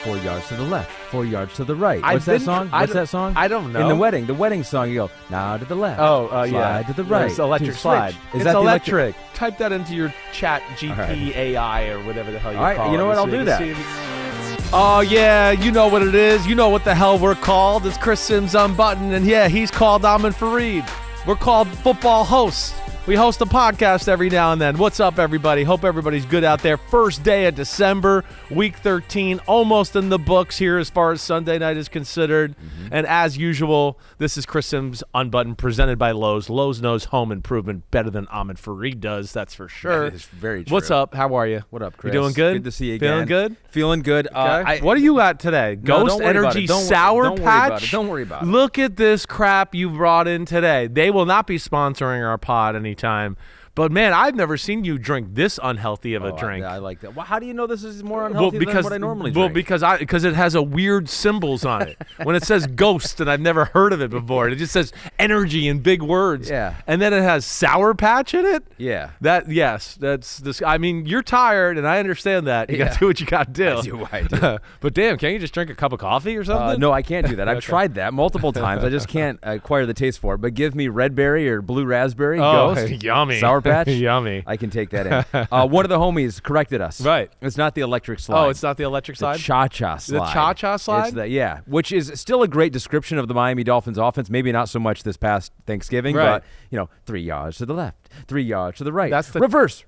4 yards to the left, 4 yards to the right. That song? What's that song? I don't know. In the wedding song, you go, now to the left. Yeah. Slide to the right. It's electric slide. It's that electric. Type that into your chat GP AI or whatever the hell you call it. All right, you know what? I'll do that. Oh, yeah, you know what it is. You know what the hell we're called. It's Chris Simms Unbuttoned, and yeah, he's called Ahmed Fareed. We're called football hosts. We host a podcast every now and then. What's up, everybody? Hope everybody's good out there. First day of December, week 13, almost in the books here as far as Sunday night is considered. And as usual, this is Chris Simms Unbuttoned, presented by Lowe's. Lowe's knows home improvement better than Ahmed Fareed does, that's for sure. That is very true. What's up? How are you? What up, Chris? You doing good? Good to see you again. Feeling good? Feeling good. Okay. What are you at today? Ghost Energy Sour Patch? Don't worry about it. Look at this crap you brought in today. They will not be sponsoring our pod anytime. But, man, I've never seen you drink this unhealthy of a drink. I like that. Well, how do you know this is more unhealthy than what I normally drink? Well, because it has a weird symbols on it. When it says ghost, and I've never heard of it before, it just says energy in big words. Yeah. And then it has Sour Patch in it? Yeah. That's this. I mean, you're tired, and I understand that. You got to do what you got to do. I do. But, damn, can't you just drink a cup of coffee or something? No, I can't do that. I've tried that multiple times. I just can't acquire the taste for it. But give me red berry or blue raspberry, ghost, yummy. Sour Patch. Yummy. I can take that in. One of the homies corrected us. Right. It's not the electric slide. Oh, it's not the electric slide? The cha-cha slide. The cha-cha slide? It's which is still a great description of the Miami Dolphins offense. Maybe not so much this past Thanksgiving, but, 3 yards to the left, 3 yards to the right. That's the reverse.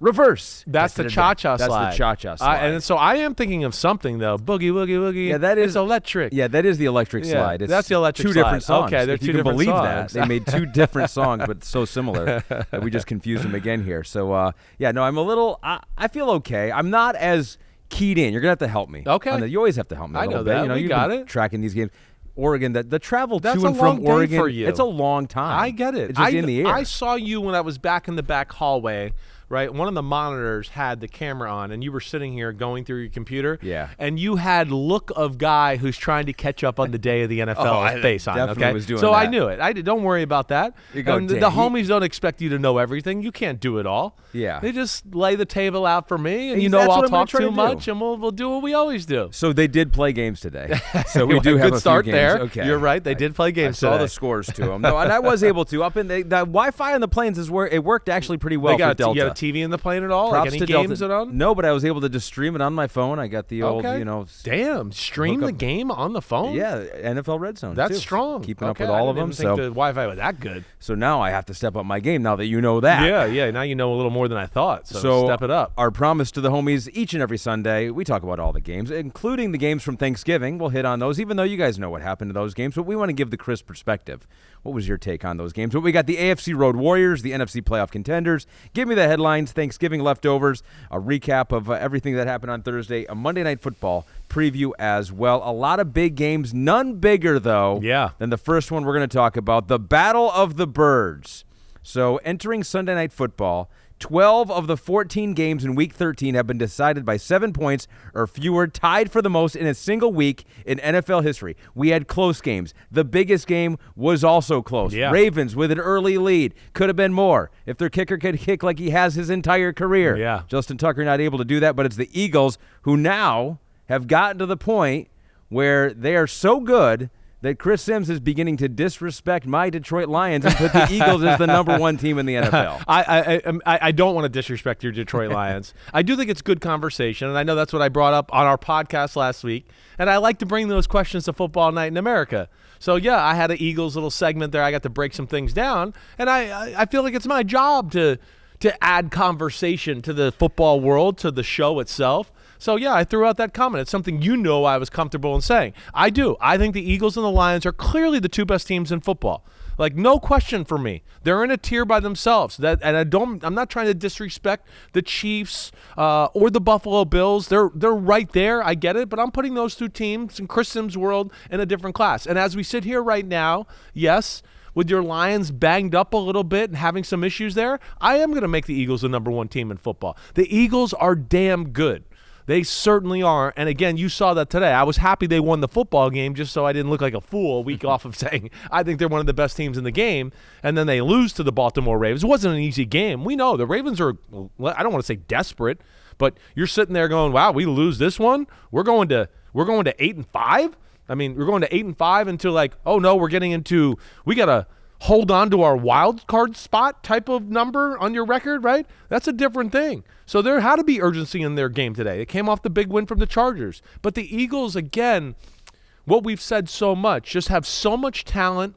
That's the cha-cha slide. That's the cha-cha slide. And so I am thinking of something, though. Boogie, woogie, woogie. Yeah, that is it's electric. Yeah, that is the electric slide. That's the electric slide. Two different songs. Okay, they're two different songs. You can believe that. They made two different songs, but so similar that we just confused them again here. So, I'm a little I feel okay. I'm not as keyed in. You're going to have to help me. Okay. You always have to help me a little bit. I know that. You got it. Tracking these games. Oregon, the travel That's to and from Oregon, for you. It's a long time. I get it. It's just in the air. I saw you when I was back in the back hallway, right? One of the monitors had the camera on, and you were sitting here going through your computer. Yeah. And you had look of guy who's trying to catch up on the day of the NFL face on. Definitely was doing so that. I knew it. Don't worry about that. You go, and the homies don't expect you to know everything. You can't do it all. Yeah. They just lay the table out for me, and That's I'll what I'm talk trying too to much, and we'll do what we always do. So they did play games today. So we do have good a start few games. there. Okay. You're right. They did play games I saw today. the scores to them. No, and I was able to. Up in the Wi-Fi on the planes it worked actually pretty well for Delta. You got a TV in the plane at all? Props like any to games Delta. on? No, but I was able to just stream it on my phone. I got the old, Damn, stream the game on the phone? Yeah, NFL Red Zone. That's too. Strong. Keeping up with all of them. I didn't think the Wi-Fi was that good. So now I have to step up my game now that you know that. Yeah. Now you know a little more than I thought. So step it up. Our promise to the homies each and every Sunday, we talk about all the games, including the games from Thanksgiving. We'll hit on those, even though you guys know what happened to those games. But we want to give the Chris perspective. What was your take on those games? But we got the AFC Road Warriors, the NFC playoff contenders. Give me the headlines, Thanksgiving leftovers, a recap of everything that happened on Thursday, a Monday Night Football preview as well. A lot of big games, none bigger, though, than the first one we're going to talk about, the Battle of the Birds. So entering Sunday Night Football, 12 of the 14 games in Week 13 have been decided by 7 points or fewer, tied for the most in a single week in NFL history. We had close games. The biggest game was also close. Yeah. Ravens with an early lead. Could have been more if their kicker could kick like he has his entire career. Yeah. Justin Tucker not able to do that, but it's the Eagles who now have gotten to the point where they are so good that Chris Simms is beginning to disrespect my Detroit Lions and put the Eagles as the number one team in the NFL. I don't want to disrespect your Detroit Lions. I do think it's good conversation, and I know that's what I brought up on our podcast last week, and I like to bring those questions to Football Night in America. So, I had an Eagles little segment there. I got to break some things down, and I feel like it's my job to add conversation to the football world, to the show itself. So, I threw out that comment. It's something I was comfortable in saying. I do. I think the Eagles and the Lions are clearly the two best teams in football. Like, no question for me. They're in a tier by themselves. I'm not trying to disrespect the Chiefs or the Buffalo Bills. They're right there. I get it. But I'm putting those two teams in Chris Simms' world in a different class. And as we sit here right now, yes, with your Lions banged up a little bit and having some issues there, I am going to make the Eagles the number one team in football. The Eagles are damn good. They certainly are. And again, you saw that today. I was happy they won the football game just so I didn't look like a fool a week off of saying I think they're one of the best teams in the game. And then they lose to the Baltimore Ravens. It wasn't an easy game. We know the Ravens are, I don't want to say desperate, but you're sitting there going, wow, we lose this one. We're going to we're going to 8-5. I mean, we're going to 8-5 into like, oh no, we're getting into, we got to hold on to our wild card spot type of number on your record, right? That's a different thing. So there had to be urgency in their game today. It came off the big win from the Chargers. But the Eagles, again, what we've said so much, just have so much talent.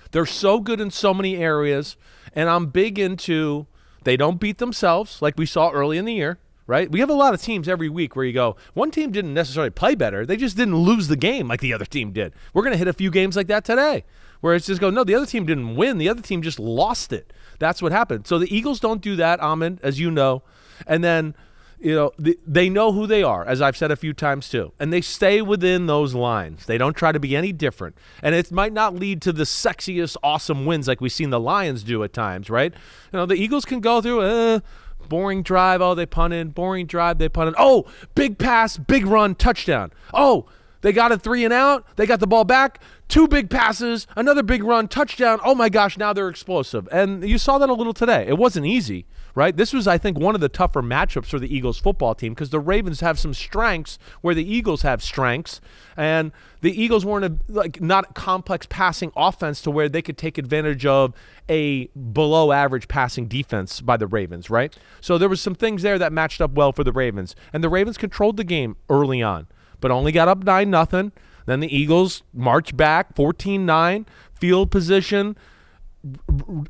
They're so good in so many areas. And I'm big into, they don't beat themselves like we saw early in the year, right? We have a lot of teams every week where you go, one team didn't necessarily play better. They just didn't lose the game like the other team did. We're going to hit a few games like that today, where it's just go, no, the other team didn't win. The other team just lost it. That's what happened. So the Eagles don't do that, Ahmed, as you know. And then, they know who they are, as I've said a few times too. And they stay within those lines. They don't try to be any different. And it might not lead to the sexiest, awesome wins like we've seen the Lions do at times, right? The Eagles can go through, boring drive, they punted. Boring drive, they punted. Oh, big pass, big run, touchdown. Oh, they got a 3 and out. They got the ball back. 2 big passes, another big run, touchdown. Oh, my gosh, now they're explosive. And you saw that a little today. It wasn't easy, right? This was, I think, one of the tougher matchups for the Eagles football team because the Ravens have some strengths where the Eagles have strengths. And the Eagles weren't not a complex passing offense to where they could take advantage of a below-average passing defense by the Ravens, right? So there was some things there that matched up well for the Ravens. And the Ravens controlled the game early on, but only got up 9-0. Then the Eagles marched back 14-9, field position,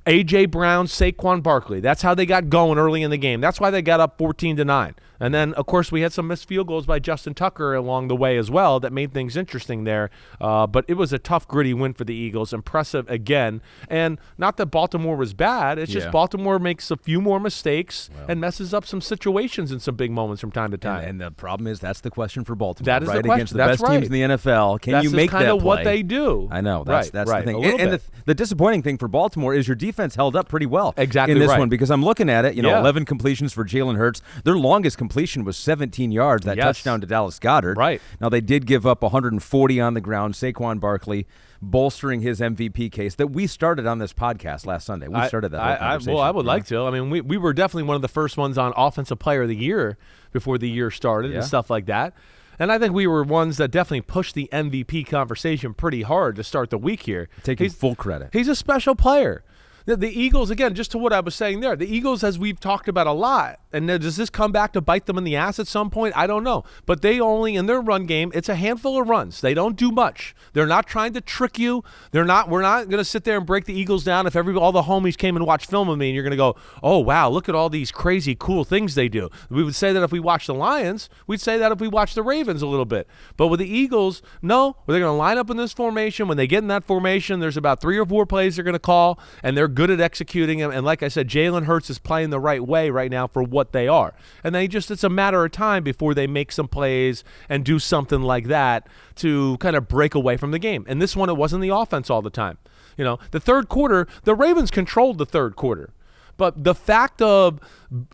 A.J. Brown, Saquon Barkley. That's how they got going early in the game. That's why they got up 14-9. And then, of course, we had some missed field goals by Justin Tucker along the way as well that made things interesting there. But it was a tough, gritty win for the Eagles. Impressive again. And not that Baltimore was bad. It's just Baltimore makes a few more mistakes and messes up some situations in some big moments from time to time. And the problem is that's the question for Baltimore. That is right? the question. Against the best teams in the NFL. Can you make that play? That's kind of what they do. I know. That's the thing. And the disappointing thing for Baltimore is your defense held up pretty well in this one because I'm looking at it. 11 completions for Jalen Hurts. Their longest completion was 17 yards, that touchdown to Dallas Goedert. Right. Now, they did give up 140 on the ground. Saquon Barkley bolstering his MVP case that we started on this podcast last Sunday. We started that whole conversation. I would like to. I mean, we were definitely one of the first ones on Offensive Player of the Year before the year started and stuff like that. And I think we were ones that definitely pushed the MVP conversation pretty hard to start the week here. Taking full credit. He's a special player. The Eagles, again, just to what I was saying there, the Eagles, as we've talked about a lot, and does this come back to bite them in the ass at some point? I don't know. But they only, in their run game, it's a handful of runs. They don't do much. They're not trying to trick you. We're not going to sit there and break the Eagles down if all the homies came and watched film with me and you're going to go, oh, wow, look at all these crazy, cool things they do. We would say that if we watched the Lions. We'd say that if we watched the Ravens a little bit. But with the Eagles, no, they're going to line up in this formation. When they get in that formation, there's about 3 or 4 plays they're going to call, and they're good at executing them. And like I said, Jalen Hurts is playing the right way right now for what they are. And it's a matter of time before they make some plays and do something like that to kind of break away from the game. And this one, it wasn't the offense all the time. The third quarter, the Ravens controlled the third quarter. But the fact of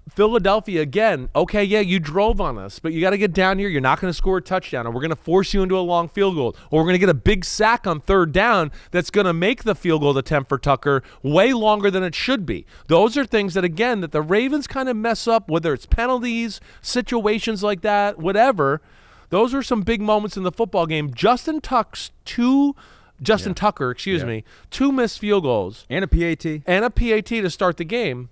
Philadelphia, again, okay, yeah, you drove on us, but you got to get down here. You're not going to score a touchdown, or we're going to force you into a long field goal, or we're going to get a big sack on third down that's going to make the field goal attempt for Tucker way longer than it should be. Those are things that, again, that the Ravens kind of mess up, whether it's penalties, situations like that, whatever. Those are some big moments in the football game. Justin Tucker, 2 missed field goals. And a PAT. To start the game.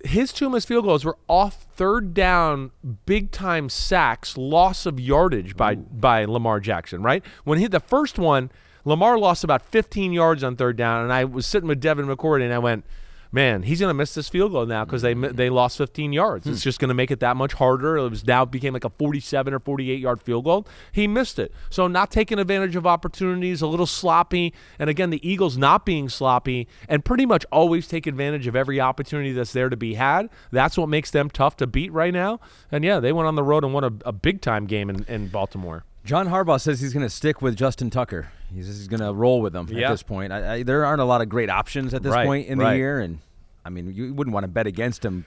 His 2 missed field goals were off third down, big-time sacks, loss of yardage by Lamar Jackson, right? When he hit the first one, Lamar lost about 15 yards on third down, and I was sitting with Devin McCourty, and I went, man, he's going to miss this field goal now because they lost 15 yards. It's just going to make it that much harder. It became like a 47 or 48-yard field goal. He missed it. So not taking advantage of opportunities, a little sloppy. And again, the Eagles not being sloppy and pretty much always take advantage of every opportunity that's there to be had. That's what makes them tough to beat right now. And, yeah, they went on the road and won a big-time game in Baltimore. John Harbaugh says he's going to stick with Justin Tucker. He's going to roll with him at this point. There aren't a lot of great options at this point in the year, and I mean, you wouldn't want to bet against him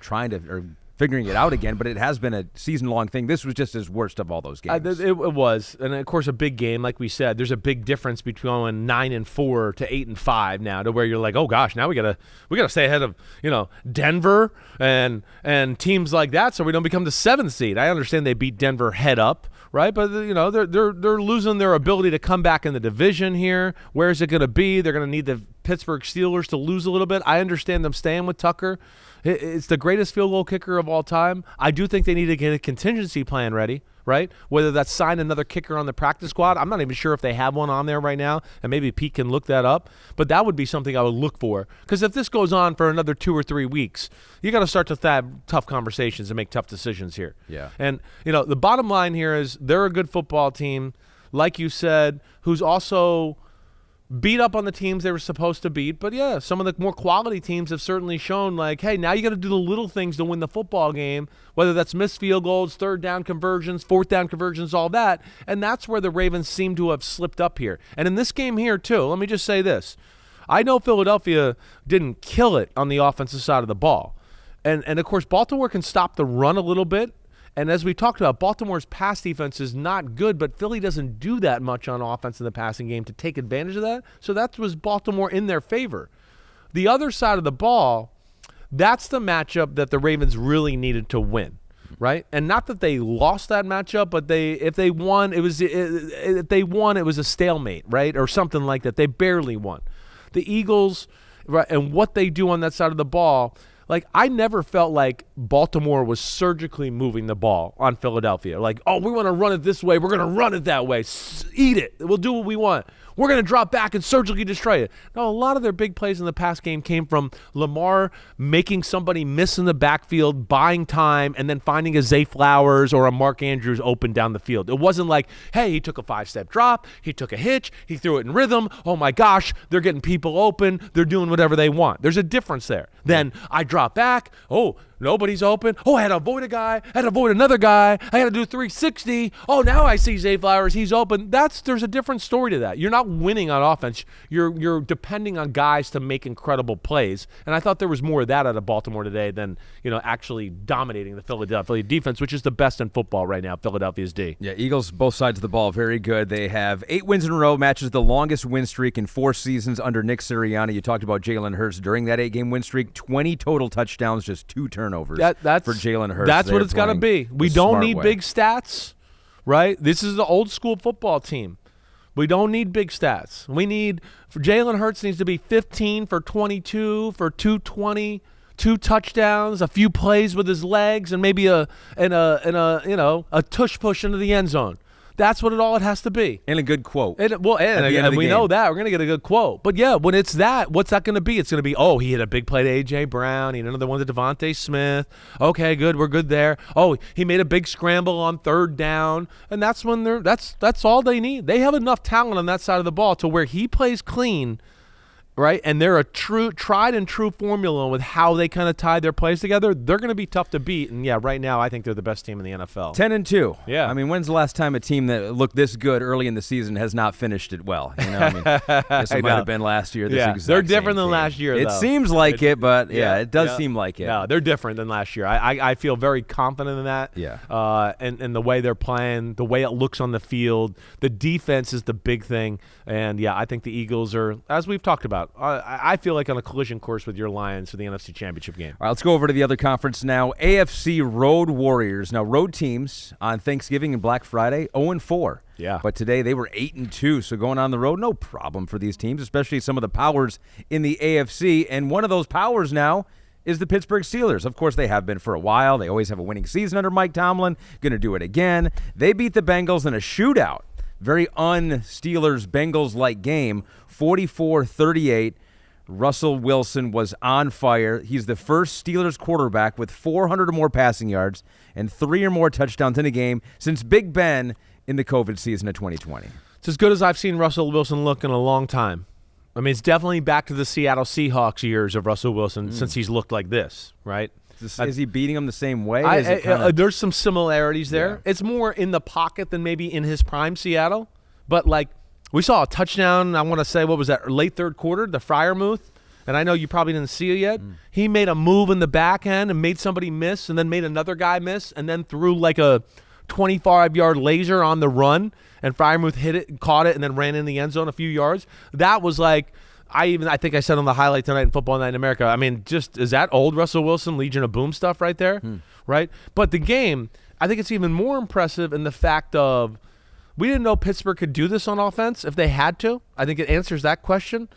figuring it out again, but it has been a season-long thing. This was just his worst of all those games. It was, and of course, a big game, like we said. There's a big difference between 9-4 to 8-5 now, to where you're like, oh gosh, now we gotta stay ahead of Denver and teams like that, so we don't become the 7th seed. I understand they beat Denver head up, right? But they're losing their ability to come back in the division here. Where is it going to be? They're going to need the Pittsburgh Steelers to lose a little bit. I understand them staying with Tucker. It's the greatest field goal kicker of all time. I do think they need to get a contingency plan ready, right? Whether that's sign another kicker on the practice squad. I'm not even sure if they have one on there right now, and maybe Pete can look that up. But that would be something I would look for, because if this goes on for another 2 or 3 weeks, you got to start to have tough conversations and make tough decisions here. Yeah. And the bottom line here is they're a good football team, like you said, who's also beat up on the teams they were supposed to beat. But, yeah, some of the more quality teams have certainly shown, like, hey, now you got to do the little things to win the football game, whether that's missed field goals, third down conversions, fourth down conversions, all that. And that's where the Ravens seem to have slipped up here. And in this game here, too, let me just say this. I know Philadelphia didn't kill it on the offensive side of the ball. And of course, Baltimore can stop the run a little bit. And as we talked about, Baltimore's pass defense is not good, but Philly doesn't do that much on offense in the passing game to take advantage of that. So that was Baltimore in their favor. The other side of the ball, that's the matchup that the Ravens really needed to win, right? And not that they lost that matchup, but if they won, it was a stalemate, right? Or something like that. They barely won. The Eagles, right, and what they do on that side of the ball, like, I never felt like Baltimore was surgically moving the ball on Philadelphia. Like, oh, we want to run it this way. We're going to run it that way. Eat it. We'll do what we want. We're going to drop back and surgically destroy it. No, a lot of their big plays in the pass game came from Lamar making somebody miss in the backfield, buying time, and then finding a Zay Flowers or a Mark Andrews open down the field. It wasn't like, hey, he took a 5-step drop, he took a hitch, he threw it in rhythm. Oh, my gosh, they're getting people open. They're doing whatever they want. There's a difference there. Then I drop back. Oh, nobody's open. Oh, I had to avoid a guy. I had to avoid another guy. I had to do 360. Oh, now I see Zay Flowers. He's open. There's a different story to that. You're not winning on offense. You're depending on guys to make incredible plays. And I thought there was more of that out of Baltimore today than, actually dominating the Philadelphia defense, which is the best in football right now, Philadelphia's D. Yeah, Eagles, both sides of the ball, very good. They have 8 wins in a row, matches the longest win streak in 4 seasons under Nick Sirianni. You talked about Jalen Hurts during that 8-game win streak, 20 total touchdowns, just 2 turnovers that's for Jalen Hurts. That's what it's got to be. We don't need big stats, right? This is the old school football team. We don't need big stats. Jalen Hurts needs to be 15 for 22 for 220, 2 touchdowns, a few plays with his legs, and maybe a tush push into the end zone. That's what it has to be. And a good quote. And we know that. We're going to get a good quote. But, yeah, when it's that, what's that going to be? It's going to be, oh, he hit a big play to A.J. Brown. He hit another one to Devontae Smith. Okay, good. We're good there. Oh, he made a big scramble on 3rd down. And that's when that's all they need. They have enough talent on that side of the ball to where he plays clean, right? And they're a tried and true formula with how they kind of tie their plays together. They're going to be tough to beat. And, yeah, right now I think they're the best team in the NFL. 10-2. Yeah. I mean, when's the last time a team that looked this good early in the season has not finished it well? I guess it might have been last year. They're different than last year, though. It seems like it, but, it does seem like it. No, they're different than last year. I feel very confident in that. Yeah. And the way they're playing, the way it looks on the field. The defense is the big thing. And, yeah, I think the Eagles are, as we've talked about, I feel like on a collision course with your Lions for the NFC Championship game. All right, let's go over to the other conference now. AFC Road Warriors. Now, road teams on Thanksgiving and Black Friday, 0-4. Yeah. But today they were 8-2, so going on the road, no problem for these teams, especially some of the powers in the AFC. And one of those powers now is the Pittsburgh Steelers. Of course, they have been for a while. They always have a winning season under Mike Tomlin. Going to do it again. They beat the Bengals in a shootout. Very un-Steelers Bengals-like game, 44-38. Russell Wilson was on fire. He's the first Steelers quarterback with 400 or more passing yards and 3 or more touchdowns in a game since Big Ben in the COVID season of 2020. It's as good as I've seen Russell Wilson look in a long time. I mean, it's definitely back to the Seattle Seahawks years of Russell Wilson since he's looked like this, right? Is he beating them the same way? There's some similarities there. Yeah. It's more in the pocket than maybe in his prime Seattle. But, like, we saw a touchdown, I want to say, what was that, late 3rd quarter, the Freiermuth. And I know you probably didn't see it yet. He made a move in the back end and made somebody miss and then made another guy miss and then threw like a 25-yard laser on the run. And Freiermuth hit it, caught it, and then ran in the end zone a few yards. That was like, I think I said on the highlight tonight in Football Night in America, I mean, just is that old Russell Wilson Legion of Boom stuff right there, right? But the game, I think it's even more impressive in the fact of we didn't know Pittsburgh could do this on offense if they had to. I think it answers that question,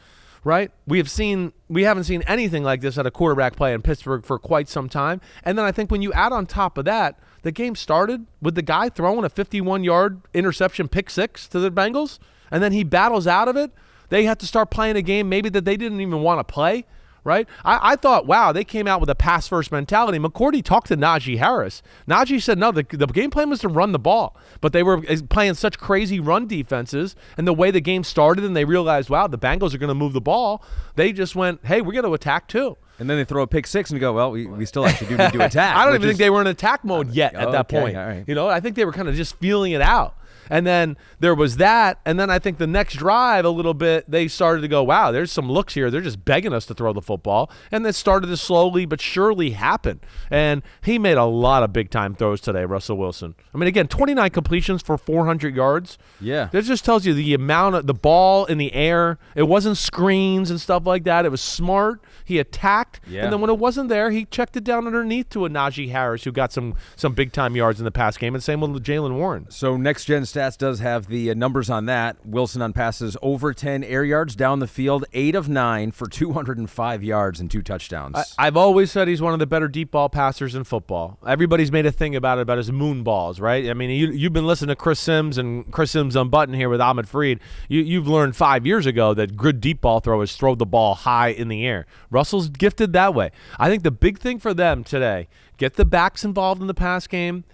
right? We haven't seen anything like this at a quarterback play in Pittsburgh for quite some time. And then I think when you add on top of that, the game started with the guy throwing a 51-yard interception pick six to the Bengals, and then he battles out of it. They had to start playing a game maybe that they didn't even want to play. Right? I thought, wow, they came out with a pass-first mentality. McCourty talked to Najee Harris. Najee said, no, the game plan was to run the ball, but they were playing such crazy run defenses, and the way the game started and they realized, wow, the Bengals are going to move the ball, they just went, hey, we're going to attack too. And then they throw a pick six and go, well, we still actually do need to attack. I don't even think they were in attack mode yet at that point. All right. You know, I think they were kind of just feeling it out. And then there was that, and then I think the next drive a little bit, they started to go, wow, there's some looks here. They're just begging us to throw the football. And that started to slowly but surely happen. And he made a lot of big-time throws today, Russell Wilson. I mean, again, 29 completions for 400 yards. Yeah. That just tells you the amount of the ball in the air. It wasn't screens and stuff like that. It was smart. He attacked. Yeah. And then when it wasn't there, he checked it down underneath to a Najee Harris who got some big-time yards in the pass game. And same with Jalen Warren. So next-gen stats does have the numbers on that. Wilson on passes over 10 air yards down the field, 8 of 9 for 205 yards and 2 touchdowns. I've always said he's one of the better deep ball passers in football. Everybody's made a thing about his moon balls, right? I mean, you've been listening to Chris Simms and Chris Simms Unbuttoned here with Ahmed Freed. You've learned 5 years ago that good deep ball throwers throw the ball high in the air. Russell's gifted that way. I think the big thing for them today, get the backs involved in the pass game.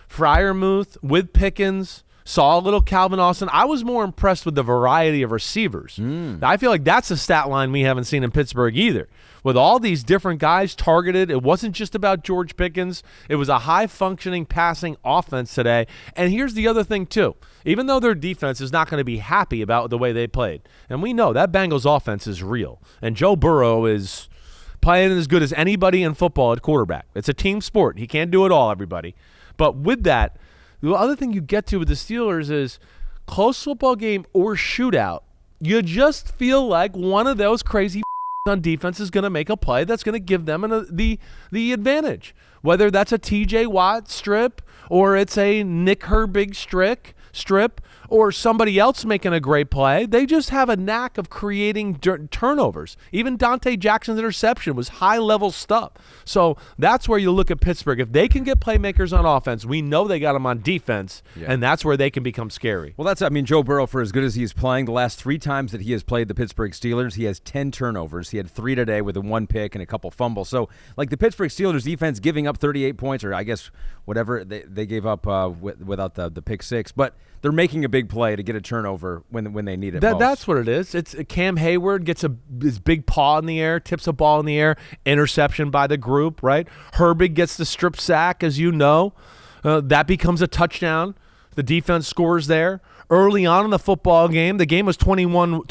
Freiermuth with Pickens. Saw a little Calvin Austin. I was more impressed with the variety of receivers. I feel like that's a stat line we haven't seen in Pittsburgh either. With all these different guys targeted, it wasn't just about George Pickens. It was a high-functioning passing offense today. And here's the other thing, too. Even though their defense is not going to be happy about the way they played, and we know that Bengals offense is real, and Joe Burrow is playing as good as anybody in football at quarterback. It's a team sport. He can't do it all, everybody. But with that, the other thing you get to with the Steelers is close football game or shootout. You just feel like one of those crazy on defense is going to make a play that's going to give them the advantage. Whether that's a TJ Watt strip or it's a Nick Herbig strip or somebody else making a great play, they just have a knack of creating turnovers. Even Dante Jackson's interception was high-level stuff. So that's where you look at Pittsburgh. If they can get playmakers on offense, we know they got them on defense, and that's where they can become scary. Well, Joe Burrow, for as good as he's playing, the last 3 times that he has played the Pittsburgh Steelers, he has 10 turnovers. He had 3 today with a 1 pick and a couple fumbles. So, like the Pittsburgh Steelers defense giving up 38 points, or I guess whatever they gave up without the pick 6, but they're making a big play to get a turnover when they need it most. That's what it is. It's Cam Hayward gets his big paw in the air, tips a ball in the air, interception by the group, right? Herbig gets the strip sack, as you know. That becomes a touchdown. The defense scores there. Early on in the football game, the game was 21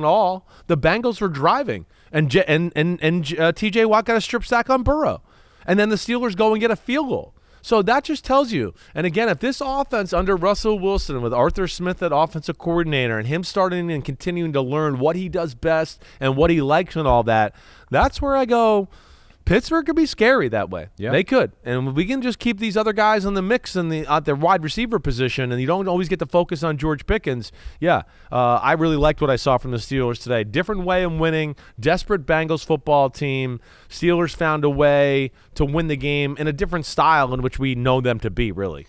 all. The Bengals were driving, and TJ Watt got a strip sack on Burrow. And then the Steelers go and get a field goal. So that just tells you, and again, if this offense under Russell Wilson with Arthur Smith at offensive coordinator and him starting and continuing to learn what he does best and what he likes and all that, that's where I go, Pittsburgh could be scary that way. Yeah. They could. And we can just keep these other guys in the mix at their wide receiver position, and you don't always get to focus on George Pickens. I really liked what I saw from the Steelers today. Different way of winning, desperate Bengals football team. Steelers found a way to win the game in a different style in which we know them to be, really.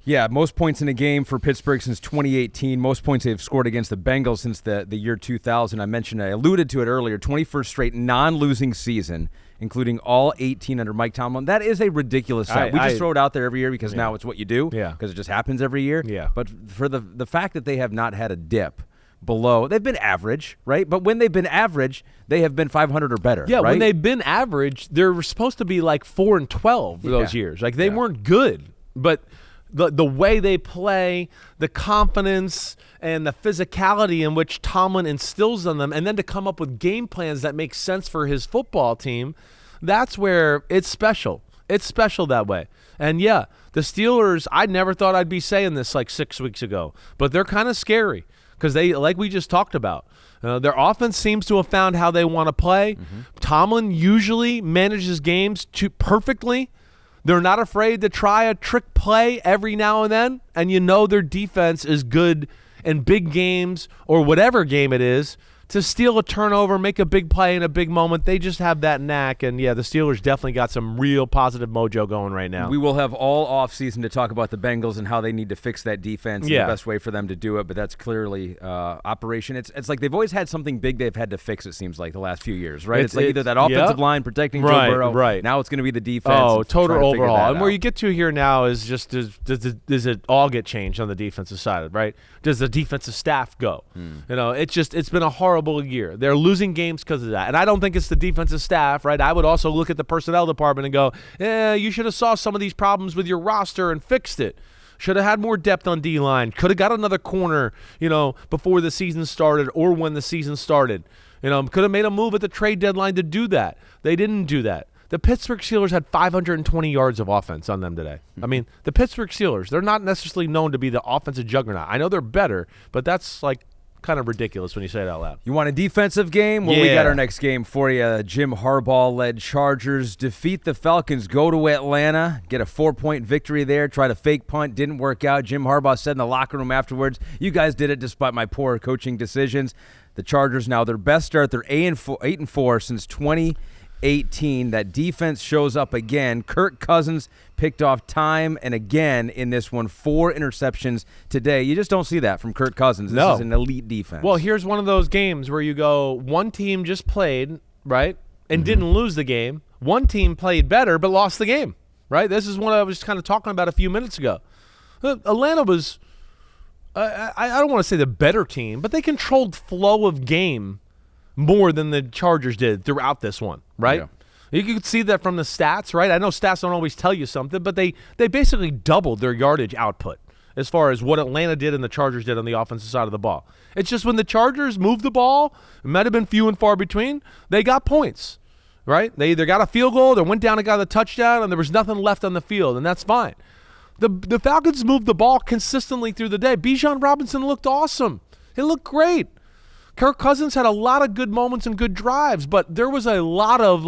Yeah, most points in a game for Pittsburgh since 2018. Most points they've scored against the Bengals since the year 2000. I alluded to it earlier, 21st straight non-losing season, including all 18 under Mike Tomlin. That is a ridiculous stat. We just throw it out there every year because now it's what you do, because it just happens every year. Yeah. But for the fact that they have not had a dip below, they've been average, right? But when they've been average, they have been 500 or better. Yeah, right? When they've been average, they're supposed to be like 4-12 those years. Like they weren't good, but the way they play, the confidence and the physicality in which Tomlin instills on them, and then to come up with game plans that make sense for his football team, that's where it's special. It's special that way. And the Steelers, I never thought I'd be saying this like 6 weeks ago, but they're kind of scary because they, like we just talked about, their offense seems to have found how they want to play. Tomlin usually manages games perfectly. They're not afraid to try a trick play every now and then, and you know their defense is good in big games or whatever game it is to steal a turnover, make a big play in a big moment. They just have that knack, and, yeah, the Steelers definitely got some real positive mojo going right now. We will have all offseason to talk about the Bengals and how they need to fix that defense and the best way for them to do it, but that's clearly operation. It's like they've always had something big they've had to fix, it seems like, the last few years, right? It's like either that offensive line protecting Joe Burrow. Right. Now it's going to be the defense. Oh, total overhaul. And where out. you get to here now is just does it all get changed on the defensive side, right? Does the defensive staff go? You know, it's been a horrible year. They're losing games because of that. And I don't think it's the defensive staff, right? I would also look at the personnel department and go, you should have saw some of these problems with your roster and fixed it. Should have had more depth on D-line. Could have got another corner, before the season started or when the season started. Could have made a move at the trade deadline to do that. They didn't do that. The Pittsburgh Steelers had 520 yards of offense on them today. I mean, the Pittsburgh Steelers, they're not necessarily known to be the offensive juggernaut. I know they're better, but that's like kind of ridiculous when you say it out loud. You want a defensive game? Well, we got our next game for you. Jim Harbaugh-led Chargers defeat the Falcons, go to Atlanta, get a 4-point victory there, try to fake punt, didn't work out. Jim Harbaugh said in the locker room afterwards, you guys did it despite my poor coaching decisions. The Chargers now their best start. They're 8-4 since 2018. That defense shows up again. Kirk Cousins picked off time and again in this one. 4 interceptions today. You just don't see that from Kirk Cousins. This is an elite defense. Well, here's one of those games where you go, one team just played, right, and didn't lose the game. One team played better but lost the game, right? This is what I was kind of talking about a few minutes ago. Atlanta was, I don't want to say the better team, but they controlled flow of game more than the Chargers did throughout this one, right? Yeah. You could see that from the stats, right? I know stats don't always tell you something, but they basically doubled their yardage output as far as what Atlanta did and the Chargers did on the offensive side of the ball. It's just when the Chargers moved the ball, it might have been few and far between, they got points, right? They either got a field goal or went down and got a touchdown, and there was nothing left on the field, and that's fine. The Falcons moved the ball consistently through the day. Bijan Robinson looked awesome. He looked great. Kirk Cousins had a lot of good moments and good drives, but there was a lot of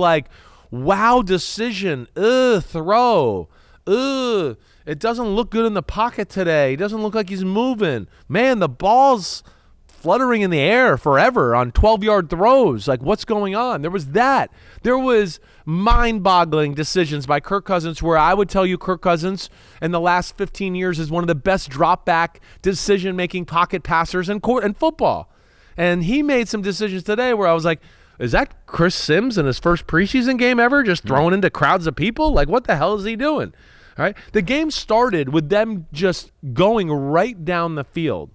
wow decision, throw, it doesn't look good in the pocket today. He doesn't look like he's moving. Man, the ball's fluttering in the air forever on 12-yard throws. Like, what's going on? There was that. There was mind-boggling decisions by Kirk Cousins where I would tell you Kirk Cousins in the last 15 years is one of the best drop-back decision-making pocket passers in football. And he made some decisions today where I was like, is that Chris Simms in his first preseason game ever, just throwing into crowds of people? Like, what the hell is he doing? All right. The game started with them just going right down the field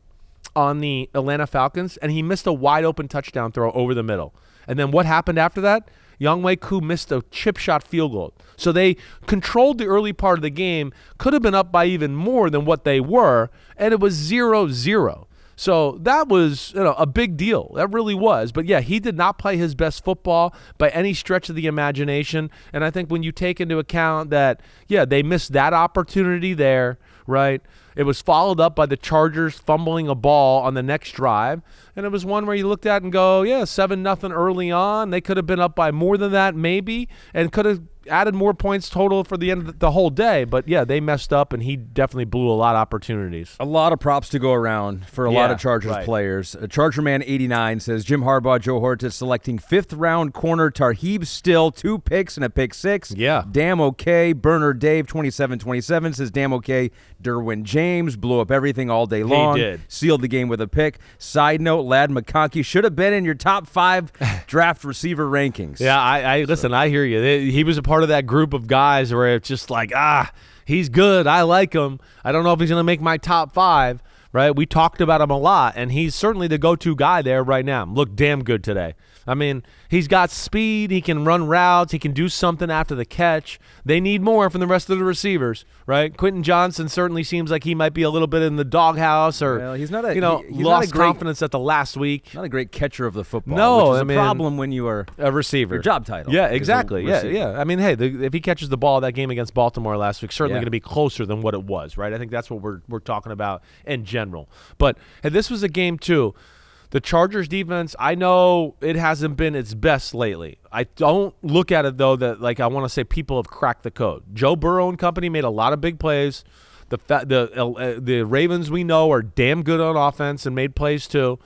on the Atlanta Falcons, and he missed a wide-open touchdown throw over the middle. And then what happened after that? Younghoe Koo missed a chip shot field goal. So they controlled the early part of the game, could have been up by even more than what they were, and it was 0-0. So that was a big deal. That really was. But, yeah, he did not play his best football by any stretch of the imagination. And I think when you take into account that, they missed that opportunity there, right? It was followed up by the Chargers fumbling a ball on the next drive. And it was one where you looked at and go, 7-0 early on. They could have been up by more than that maybe and could have added more points total for the end of the whole day. But, they messed up, and he definitely blew a lot of opportunities. A lot of props to go around for a lot of Chargers players. Charger Man 89 says, Jim Harbaugh, Joe Hortiz selecting 5th-round corner Tarheeb Still, 2 picks and a pick 6. Yeah. Damn okay. Burner Dave 2727 says, damn okay. Derwin James blew up everything all day long. He did. Sealed the game with a pick. Side note, Lad McConkey should have been in your top 5 draft receiver rankings. Yeah, listen, I hear you. He was a part of that group of guys where it's just like, he's good. I like him. I don't know if he's going to make my top 5, right? We talked about him a lot, and he's certainly the go-to guy there right now. Looked damn good today. I mean, he's got speed. He can run routes. He can do something after the catch. They need more from the rest of the receivers, right? Quentin Johnson certainly seems like he might be a little bit in the doghouse or, he's not a, he's lost not a great, confidence at the last week. Not a great catcher of the football, no, which is a problem when you are a receiver. Your job title. Yeah, exactly. Yeah. I mean, hey, if he catches the ball that game against Baltimore last week, certainly going to be closer than what it was, right? I think that's what we're talking about in general. But hey, this was a game, too. The Chargers defense, I know it hasn't been its best lately. I don't look at it, though, that like I want to say people have cracked the code. Joe Burrow and company made a lot of big plays. The Ravens, we know, are damn good on offense and made plays too.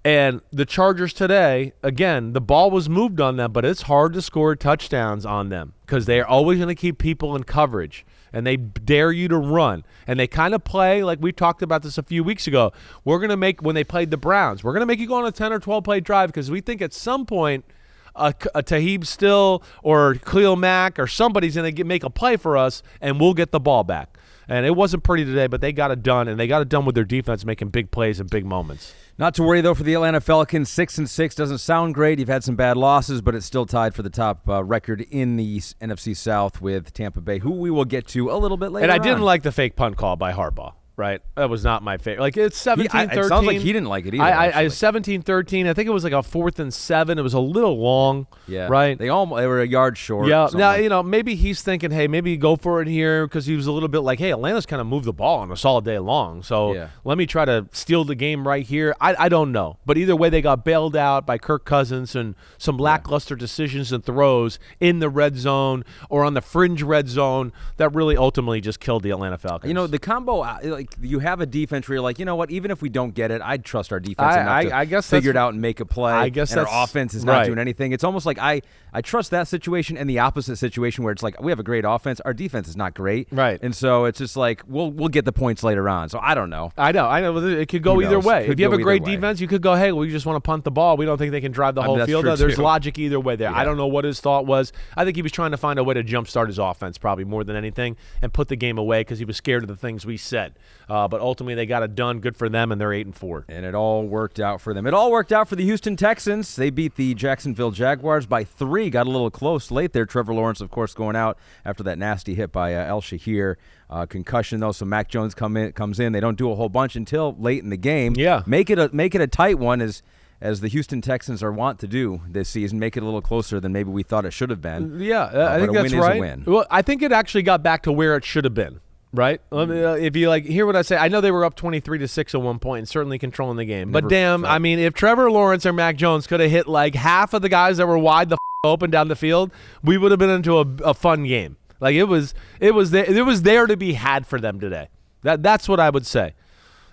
And the Chargers today, again, the ball was moved on them, but it's hard to score touchdowns on them because they're always going to keep people in coverage. And they dare you to run. And they kind of play like we talked about this a few weeks ago. We're going to make, when they played the Browns, we're going to make you go on a 10 or 12-play drive because we think at some point a Taheeb Still or Khalil Mack or somebody's going to make a play for us, and we'll get the ball back. And it wasn't pretty today, but they got it done, and they got it done with their defense making big plays and big moments. Not to worry, though, for the Atlanta Falcons. 6-6 doesn't sound great. You've had some bad losses, but it's still tied for the top record in the NFC South with Tampa Bay, who we will get to a little bit later. And I didn't on. like the fake punt call by Harbaugh. Right, that was not my favorite. Like it's 17-13. It sounds like he didn't like it either. I 17-13. I think it was like a 4th and 7. It was a little long. Yeah, right. They were a yard short. Yeah. Now maybe he's thinking, hey, maybe go for it here because he was a little bit like, hey, Atlanta's kind of moved the ball on us all day long, so let me try to steal the game right here. I don't know, but either way, they got bailed out by Kirk Cousins and some lackluster decisions and throws in the red zone or on the fringe red zone that really ultimately just killed the Atlanta Falcons. You know, the combo. You have a defense where you're like, you know what? Even if we don't get it, I'd trust our defense enough to figure it out and make a play. I guess and our offense is not doing anything. It's almost like I trust that situation and the opposite situation where it's like we have a great offense, our defense is not great, right? And so it's just like we'll get the points later on. So I don't know. I know. It could go either way. If you have a great defense, you could go, hey, we just want to punt the ball. We don't think they can drive the whole field. There's logic either way there. Yeah. I don't know what his thought was. I think he was trying to find a way to jumpstart his offense probably more than anything and put the game away because he was scared of the things we said. But ultimately, they got it done. Good for them, and they're 8-4. And it all worked out for them. It all worked out for the Houston Texans. They beat the Jacksonville Jaguars by 3. Got a little close late there. Trevor Lawrence, of course, going out after that nasty hit by El Shahir. Concussion, though, so Mac Jones comes in. They don't do a whole bunch until late in the game. Yeah. Make it a tight one as the Houston Texans are wont to do this season, make it a little closer than maybe we thought it should have been. Yeah, I think that's right. Is a win. Well, I think it actually got back to where it should have been. Right? If you hear what I say, I know they were up 23-6 at one point and certainly controlling the game. But damn, I mean, if Trevor Lawrence or Mac Jones could have hit like half of the guys that were wide the open down the field, we would have been into a fun game. Like it was there to be had for them today. That's what I would say.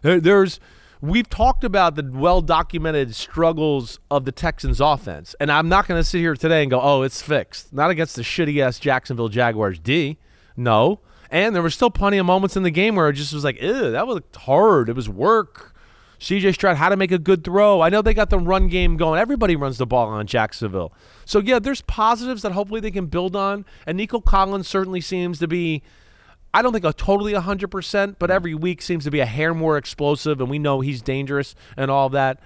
We've talked about the well-documented struggles of the Texans offense, and I'm not going to sit here today and go, oh, it's fixed. Not against the shitty-ass Jacksonville Jaguars D. No. And there were still plenty of moments in the game where it just was like, ew, that was hard. It was work. C.J. Stroud had to make a good throw. I know they got the run game going. Everybody runs the ball on Jacksonville. So, yeah, there's positives that hopefully they can build on. And Nico Collins certainly seems to be, I don't think a totally 100%, but every week seems to be a hair more explosive, and we know he's dangerous and all that.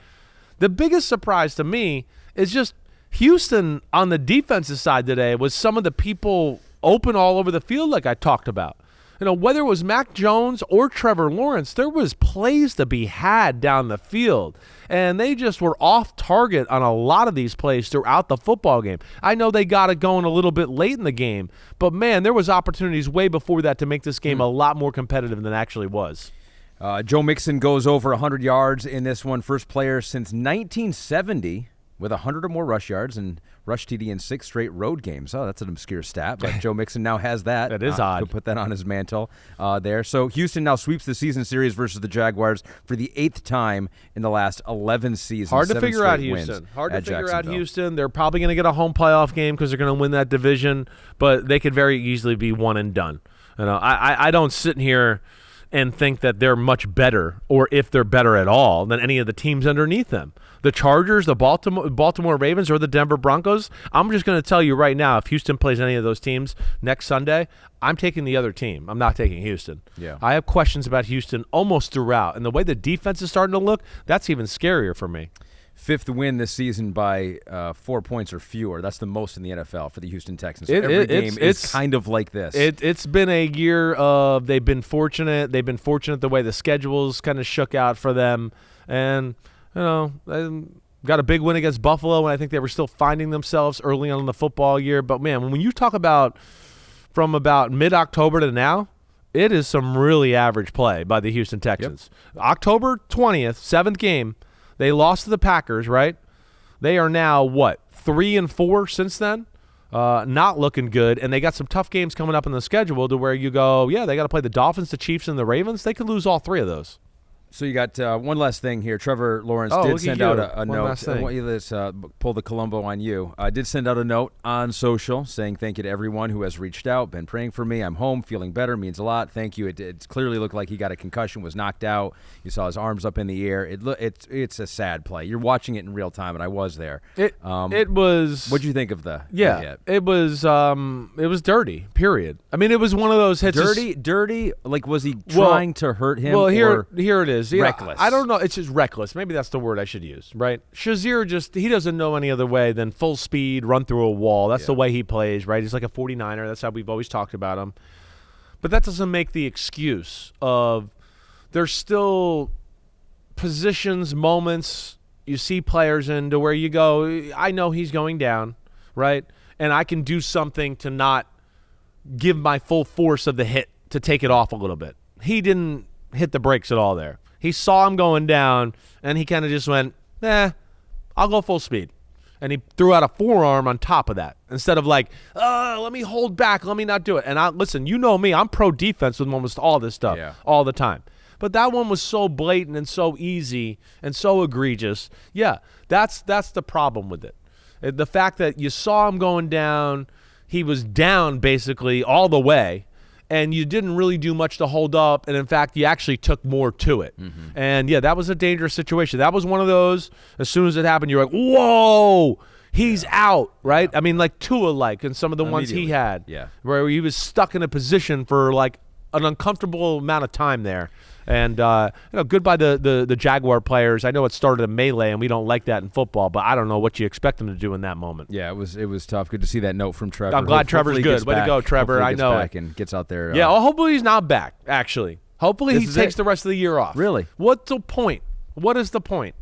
The biggest surprise to me is just Houston on the defensive side today was some of the people open all over the field like I talked about. You know, whether it was Mac Jones or Trevor Lawrence, there was plays to be had down the field. And they just were off target on a lot of these plays throughout the football game. I know they got it going a little bit late in the game, but, man, there was opportunities way before that to make this game a lot more competitive than it actually was. Joe Mixon goes over 100 yards in this one. First player since 1970 with 100 or more rush yards and rush TD in 6 straight road games. Oh, that's an obscure stat, but Joe Mixon now has that. That is odd. Could put that on his mantle there. So Houston now sweeps the season series versus the Jaguars for the 8th time in the last 11 seasons. Hard to figure out Houston. They're probably going to get a home playoff game because they're going to win that division, but they could very easily be one and done. You know, I don't sit here and think that they're much better, or if they're better at all, than any of the teams underneath them. The Chargers, the Baltimore Ravens, or the Denver Broncos, I'm just going to tell you right now, if Houston plays any of those teams next Sunday, I'm taking the other team. I'm not taking Houston. Yeah. I have questions about Houston almost throughout, and the way the defense is starting to look, that's even scarier for me. 5th win this season by 4 points or fewer. That's the most in the NFL for the Houston Texans. So every game is kind of like this. It's been a year of they've been fortunate. They've been fortunate the way the schedules kind of shook out for them. And, you know, they got a big win against Buffalo, and I think they were still finding themselves early on in the football year. But, man, when you talk about from about mid-October to now, it is some really average play by the Houston Texans. Yep. October 20th, 7th game. They lost to the Packers, right? They are now, 3-4 since then? Not looking good, and they got some tough games coming up in the schedule to where you go, yeah, they got to play the Dolphins, the Chiefs, and the Ravens. They could lose all 3 of those. So you got one last thing here. Trevor Lawrence did send out a note. I want you to pull the Columbo on you. I did send out a note on social saying thank you to everyone who has reached out, been praying for me. I'm home, feeling better, means a lot. Thank you. It clearly looked like he got a concussion, was knocked out. You saw his arms up in the air. It's a sad play. You're watching it in real time, and I was there. It was. What'd you think of the hit? It was dirty. Period. I mean, it was one of those hits. Dirty. Like, was he trying to hurt him? Well, here it is. Reckless. I don't know. It's just reckless. Maybe that's the word I should use, right? Shazier he doesn't know any other way than full speed, run through a wall. That's the way he plays, right? He's like a 49er. That's how we've always talked about him. But that doesn't make the excuse of there's still positions, moments you see players in to where you go, I know he's going down, right? And I can do something to not give my full force of the hit to take it off a little bit. He didn't hit the brakes at all there. He saw him going down, and he kind of just went, I'll go full speed. And he threw out a forearm on top of that instead of like, let me hold back, let me not do it. And listen, you know me, I'm pro defense with almost all this stuff all the time. But that one was so blatant and so easy and so egregious. Yeah, that's the problem with it. The fact that you saw him going down, he was down basically all the way, and you didn't really do much to hold up, and in fact, you actually took more to it. Mm-hmm. And yeah, that was a dangerous situation. That was one of those, as soon as it happened, you're like, whoa, he's out, right? I mean, like Tua-like in some of the ones he had, where he was stuck in a position for like an uncomfortable amount of time there. And goodbye the Jaguar players. I know it started a melee, and we don't like that in football, but I don't know what you expect them to do in that moment. Yeah, it was tough. Good to see that note from Trevor. I'm glad Trevor's good. Way to go, Trevor. I know back and gets out there. Yeah, hopefully he's not back, actually. Hopefully he takes the rest of the year off. Really? What's the point? What is the point?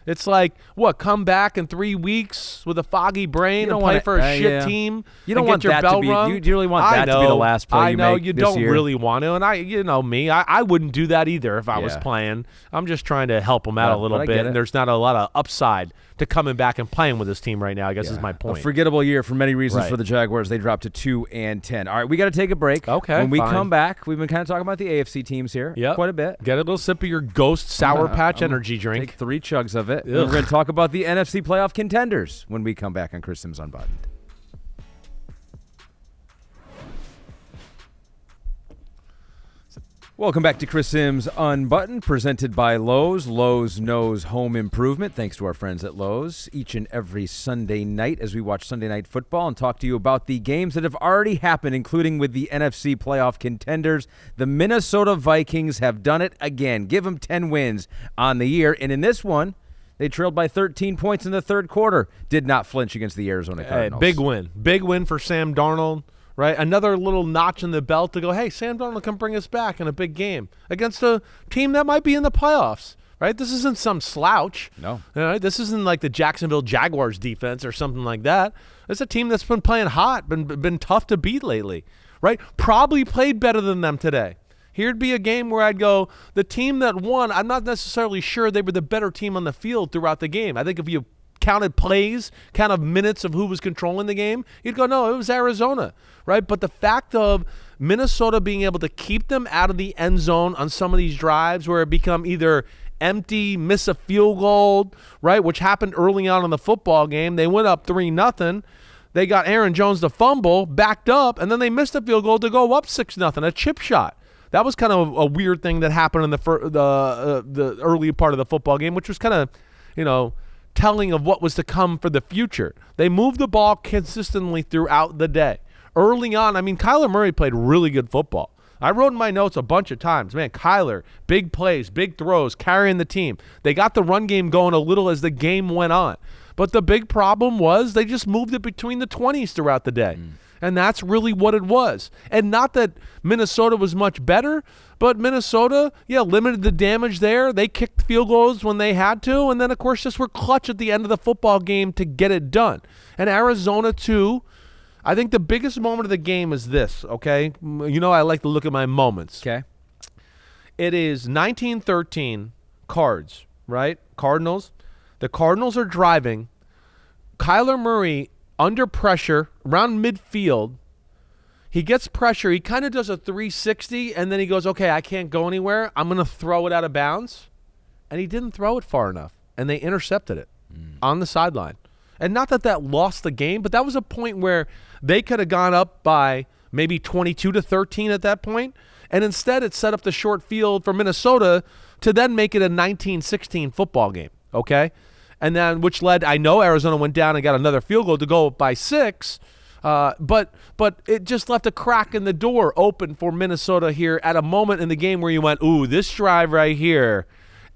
It's like, come back in 3 weeks with a foggy brain and play for a shit team? You don't want that to be. You really want that to be the last play you make this year? I know you don't really want to, and you know me, I wouldn't do that either if I was playing. I'm just trying to help him out a little bit, and there's not a lot of upside to coming back and playing with this team right now, I guess is my point. A forgettable year for many reasons for the Jaguars. They dropped to 2-10. All right, we got to take a break. Okay, when we come back, we've been kind of talking about the AFC teams here quite a bit. Get a little sip of your Ghost Sour Patch energy drink. Take 3 chugs of it. We're going to talk about the NFC playoff contenders when we come back on Chris Simms Unbuttoned. Welcome back to Chris Simms Unbuttoned, presented by Lowe's. Lowe's knows home improvement, thanks to our friends at Lowe's, each and every Sunday night as we watch Sunday Night Football and talk to you about the games that have already happened, including with the NFC playoff contenders. The Minnesota Vikings have done it again. Give them 10 wins on the year, and in this one, they trailed by 13 points in the third quarter. Did not flinch against the Arizona Cardinals. Big win. Big win for Sam Darnold. Right, another little notch in the belt to go, hey, Sam Darnold can bring us back in a big game against a team that might be in the playoffs, right? This isn't some slouch. No. Right? This isn't like the Jacksonville Jaguars defense or something like that. It's a team that's been playing hot, been tough to beat lately, right? Probably played better than them today. Here'd be a game where I'd go, the team that won, I'm not necessarily sure they were the better team on the field throughout the game. I think if you counted plays, counted minutes of who was controlling the game, you'd go, no, it was Arizona, right? But the fact of Minnesota being able to keep them out of the end zone on some of these drives where it become either empty, miss a field goal, right, which happened early on in the football game. They went up 3-0. They got Aaron Jones to fumble, backed up, and then they missed a field goal to go up 6-0, a chip shot. That was kind of a weird thing that happened in the early part of the football game, which was kind of, telling of what was to come for the future. They moved the ball consistently throughout the day. Early on, Kyler Murray played really good football. I wrote in my notes a bunch of times, man, Kyler, big plays, big throws, carrying the team. They got the run game going a little as the game went on. But the big problem was they just moved it between the 20s throughout the day. And that's really what it was. And not that Minnesota was much better, but Minnesota, limited the damage there. They kicked field goals when they had to, and then, of course, just were clutch at the end of the football game to get it done. And Arizona, too, I think the biggest moment of the game is this, okay? I like to look at my moments. Okay. It is 1913 Cards, right? Cardinals. The Cardinals are driving. Kyler Murray under pressure around midfield. He gets pressure. He kind of does a 360, and then he goes, okay, I can't go anywhere. I'm going to throw it out of bounds. And he didn't throw it far enough, and they intercepted it on the sideline. And not that lost the game, but that was a point where they could have gone up by maybe 22-13 at that point, and instead it set up the short field for Minnesota to then make it a 19-16 football game, okay? And then which led, I know Arizona went down and got another field goal to go up by 6, but it just left a crack in the door open for Minnesota here at a moment in the game where you went, ooh, this drive right here,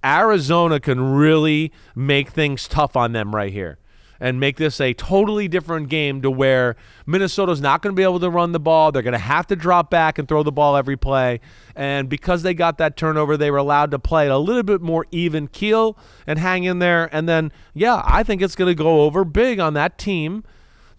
Arizona can really make things tough on them right here and make this a totally different game to where Minnesota's not going to be able to run the ball. They're going to have to drop back and throw the ball every play. And because they got that turnover, they were allowed to play a little bit more even keel and hang in there. And then, yeah, I think it's going to go over big on that team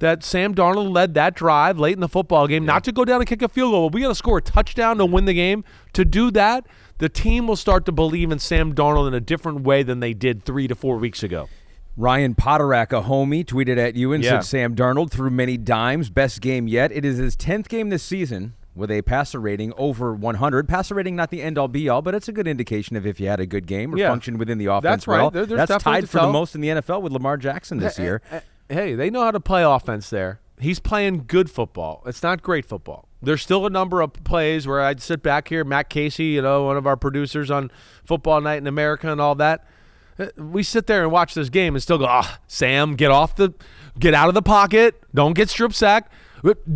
that Sam Darnold led that drive late in the football game, not to go down and kick a field goal. But we got to score a touchdown to win the game. To do that, the team will start to believe in Sam Darnold in a different way than they did 3 to 4 weeks ago. Ryan Potterack, a homie, tweeted at you and said Sam Darnold threw many dimes, best game yet. It is his 10th game this season with a passer rating over 100. Passer rating not the end-all, be-all, but it's a good indication of if you had a good game or functioned within the offense That's right. well. That's tied for the most in the NFL with Lamar Jackson this year. Hey, they know how to play offense there. He's playing good football. It's not great football. There's still a number of plays where I'd sit back here, Matt Casey, one of our producers on Football Night in America and all that. We sit there and watch this game and still go, Sam, get out of the pocket. Don't get strip sacked.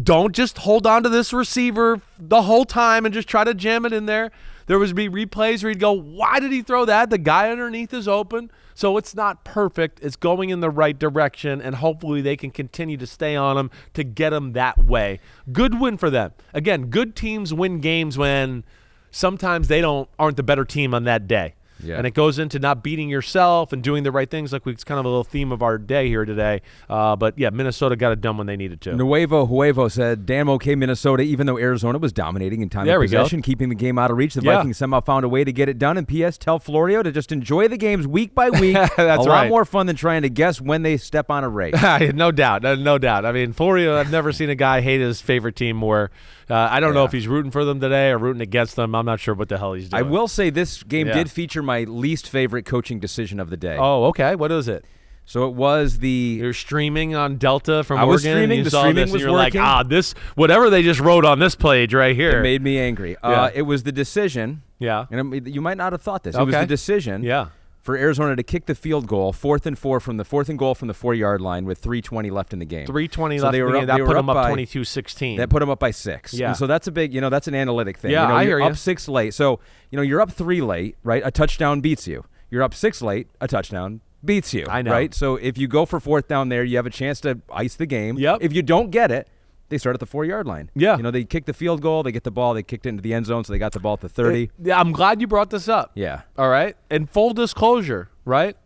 Don't just hold on to this receiver the whole time and just try to jam it in there. There would be replays where he'd go, why did he throw that? The guy underneath is open. So it's not perfect. It's going in the right direction, and hopefully they can continue to stay on him to get him that way. Good win for them. Again, good teams win games when sometimes they aren't the better team on that day. Yeah. And it goes into not beating yourself and doing the right things. It's kind of a little theme of our day here today. But, yeah, Minnesota got it done when they needed to. Nuevo Huevo said, damn okay, Minnesota, even though Arizona was dominating in time of possession, keeping the game out of reach. The Vikings somehow found a way to get it done. And P.S., tell Florio to just enjoy the games week by week. That's a lot more fun than trying to guess when they step on a rake. No doubt. No doubt. I mean, Florio, I've never seen a guy hate his favorite team more. I don't know if he's rooting for them today or rooting against them. I'm not sure what the hell he's doing. I will say this game did feature my least favorite coaching decision of the day. Oh, okay. What is it? So it was You're streaming on Delta from Oregon. I was streaming. The streaming was working. Like, this, whatever they just wrote on this page right here. It made me angry. It was the decision. Yeah. And you might not have thought this. It was the decision. Yeah. For Arizona to kick the field goal, 4th and 4 from the 4th and goal from the 4-yard line with 3:20 left in the game. 3:20 left in the game. That put them up 22-16. That put them up by 6. Yeah. And so that's a big, that's an analytic thing. Yeah, I hear you. You're up 6 late. So, you're up 3 late, right? A touchdown beats you. You're up 6 late, a touchdown beats you. I know. Right? So if you go for 4th down there, you have a chance to ice the game. Yep. If you don't get it, they start at the 4-yard line. Yeah. They kick the field goal, they get the ball, they kicked it into the end zone, so they got the ball at the 30. I'm glad you brought this up. Yeah. All right? And full disclosure, right?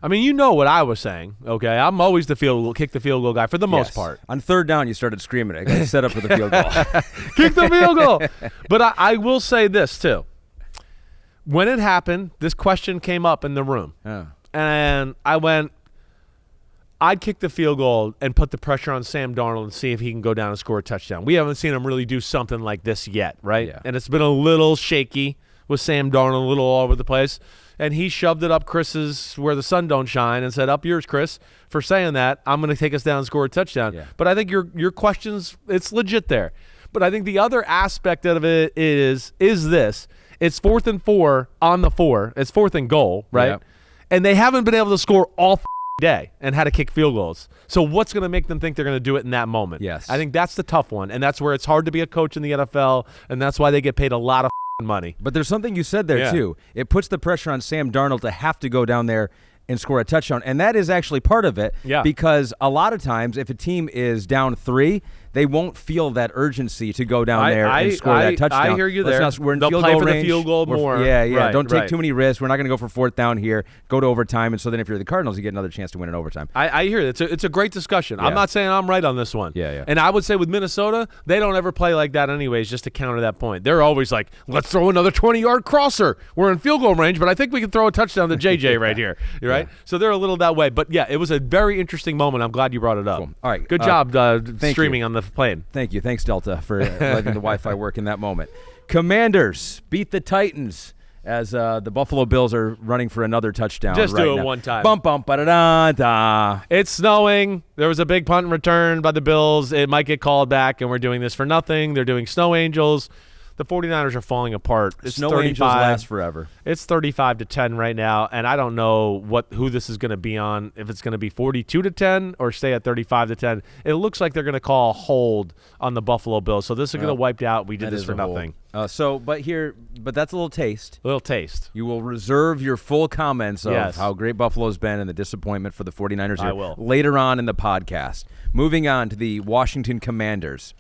I mean, you know what I was saying, okay? I'm always the kick the field goal guy for the most part. On 3rd down, you started screaming. I got set up for the field goal. Kick the field goal. But I will say this, too. When it happened, this question came up in the room. Oh. And I went, I'd kick the field goal and put the pressure on Sam Darnold and see if he can go down and score a touchdown. We haven't seen him really do something like this yet, right? Yeah. And it's been a little shaky with Sam Darnold, a little all over the place. And he shoved it up Chris's where the sun don't shine and said, up yours, Chris, for saying that. I'm going to take us down and score a touchdown. Yeah. But I think your questions, it's legit there. But I think the other aspect of it is this. It's 4th and 4 on the 4. It's 4th and goal, right? Yeah. And they haven't been able to score all day and had to kick field goals. So what's going to make them think they're going to do it in that moment? Yes. I think that's the tough one. And that's where it's hard to be a coach in the NFL. And that's why they get paid a lot of money. But there's something you said there, too. It puts the pressure on Sam Darnold to have to go down there and score a touchdown. And that is actually part of it because a lot of times if a team is down 3, they won't feel that urgency to go down there and score that touchdown. I hear you there. We're in They'll field play goal for range. the field goal more. Yeah. Don't take too many risks. We're not going to go for fourth down here. Go to overtime, and so then if you're the Cardinals, you get another chance to win in overtime. I hear it. It's a great discussion. Yeah. I'm not saying I'm right on this one. Yeah. And I would say with Minnesota, they don't ever play like that anyways, just to counter that point. They're always like, let's throw another 20-yard crosser. We're in field goal range, but I think we can throw a touchdown to JJ right here. Right? Yeah. So they're a little that way. But, yeah, it was a very interesting moment. I'm glad you brought it up. Cool. All right. Good job streaming on the plane. Thank you. Thanks, Delta, for letting the Wi-Fi work in that moment. Commanders beat the Titans as the Buffalo Bills are running for another touchdown. Just right do it now. one time. Bum, bum, ba-da-da-da. It's snowing. There was a big punt and return by the Bills. It might get called back, and we're doing this for nothing. They're doing snow angels. The 49ers are falling apart. It's Snow 35. angels last forever. It's 35-10 right now, and I don't know who this is going to be on. If it's going to be 42-10 or stay at 35-10. It looks like they're going to call a hold on the Buffalo Bills. So this is going to wipe out. We did this for nothing. But that's a little taste. Little taste. You will reserve your full comments of Yes. how great Buffalo's been and the disappointment for the 49ers here I will. later on in the podcast. Moving on to the Washington Commanders.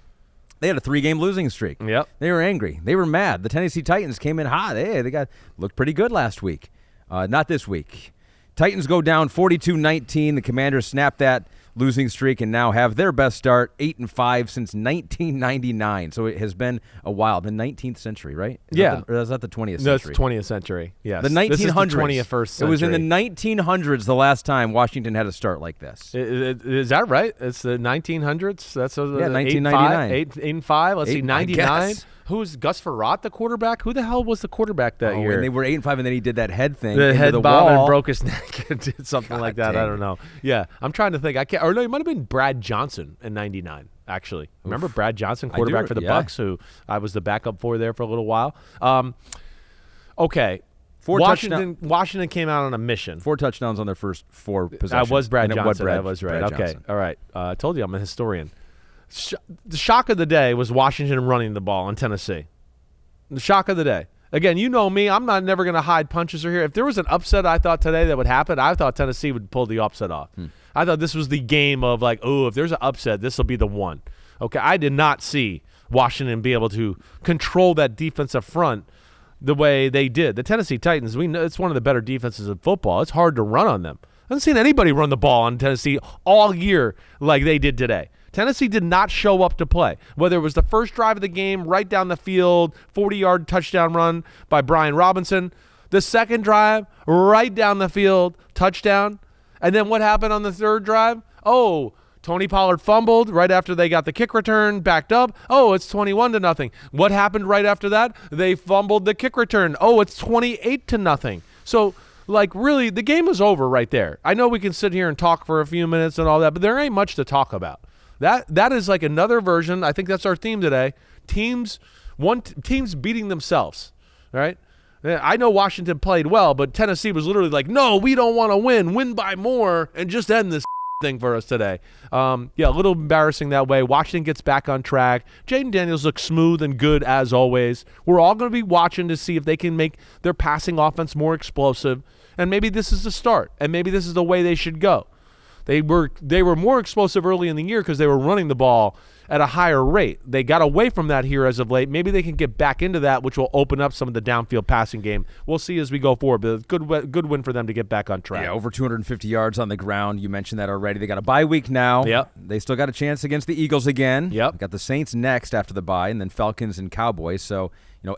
They had a 3-game losing streak. Yep. They were angry. They were mad. The Tennessee Titans came in hot. Hey, they looked pretty good last week. Not this week. Titans go down 42-19. The Commanders snap that losing streak and now have their best start, 8-5 since 1999. So it has been a while. The 19th century, right? Is that the 20th century? No, it's 20th century. Yes. The 1900s. This is the 21st century. It was in the 1900s the last time Washington had a start like this. Is that right? It's the 1900s? That's 1999. 8-5. Let's see, I 99. guess. Who's Gus Frerotte, the quarterback? Who the hell was the quarterback that year? And they were 8-5, and then he did that head thing. The into head the bomb wall. and broke his neck and did something like that. I don't know. Yeah, I'm trying to think. I can't. Or no, it might have been Brad Johnson in '99. Actually, remember Brad Johnson, quarterback for the Bucs, who I was the backup for there for a little while. Okay. Washington came out on a mission. 4 touchdowns on their first 4 possessions. That was Brad And Johnson. That was right. Okay. All right. I told you I'm a historian. The shock of the day was Washington running the ball in Tennessee. The shock of the day. Again, you know me. I'm never going to hide punches here. If there was an upset I thought today that would happen, I thought Tennessee would pull the upset off. I thought this was the game of like, oh, if there's an upset, this will be the one. Okay, I did not see Washington be able to control that defensive front the way they did. The Tennessee Titans, we know it's one of the better defenses in football. It's hard to run on them. I haven't seen anybody run the ball on Tennessee all year like they did today. Tennessee did not show up to play. Whether it was the first drive of the game, right down the field, 40-yard touchdown run by Brian Robinson. The second drive, right down the field, touchdown. And then what happened on the third drive? Oh, Tony Pollard fumbled right after they got the kick return, backed up. Oh, it's 21-0. What happened right after that? They fumbled the kick return. Oh, it's 28-0. So, like, really, the game was over right there. I know we can sit here and talk for a few minutes and all that, but there ain't much to talk about. That is like another version. I think that's our theme today. Teams beating themselves, right? I know Washington played well, but Tennessee was literally like, no, we don't want to win by more, and just end this thing for us today. A little embarrassing that way. Washington gets back on track. Jaden Daniels looks smooth and good as always. We're all going to be watching to see if they can make their passing offense more explosive, and maybe this is the start, and maybe this is the way they should go. They were more explosive early in the year because they were running the ball at a higher rate. They got away from that here as of late. Maybe they can get back into that, which will open up some of the downfield passing game. We'll see as we go forward, but good win for them to get back on track. Yeah, over 250 yards on the ground. You mentioned that already. They got a bye week now. Yep. They still got a chance against the Eagles again. Yep. Got the Saints next after the bye, and then Falcons and Cowboys. So,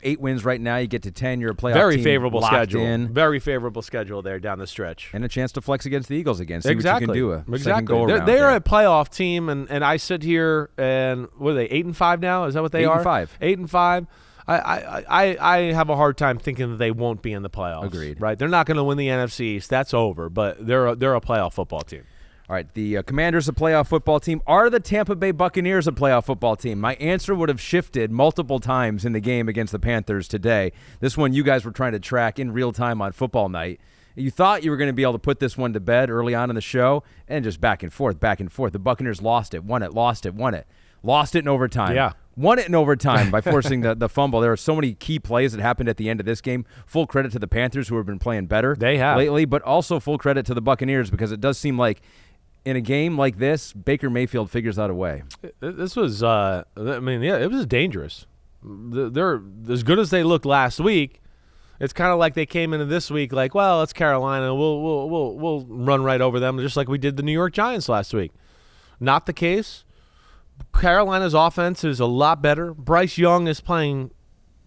8 wins right now. You get to 10. You're a playoff Very team favorable locked schedule. in. Very favorable schedule there down the stretch. And a chance to flex against the Eagles again. See what you can do. Second go around They're there. a playoff team, and I sit here and what are they, 8-5 now? Is that what they are? 8-5. 8-5. I have a hard time thinking that they won't be in the playoffs. Agreed. Right? They're not going to win the NFC East. That's over. But they're a playoff football team. All right, the Commanders, a playoff football team. Are the Tampa Bay Buccaneers a playoff football team? My answer would have shifted multiple times in the game against the Panthers today. This one you guys were trying to track in real time on football night. You thought you were going to be able to put this one to bed early on in the show, and just back and forth, back and forth. The Buccaneers lost it, won it, lost it, won it. Lost it in overtime. Yeah. Won it in overtime by forcing the fumble. There are so many key plays that happened at the end of this game. Full credit to the Panthers, who have been playing better They have. lately, but also full credit to the Buccaneers because it does seem like in a game like this, Baker Mayfield figures out a way. This was, it was dangerous. They're as good as they looked last week. It's kind of like they came into this week like, well, it's Carolina. We'll run right over them, just like we did the New York Giants last week. Not the case. Carolina's offense is a lot better. Bryce Young is playing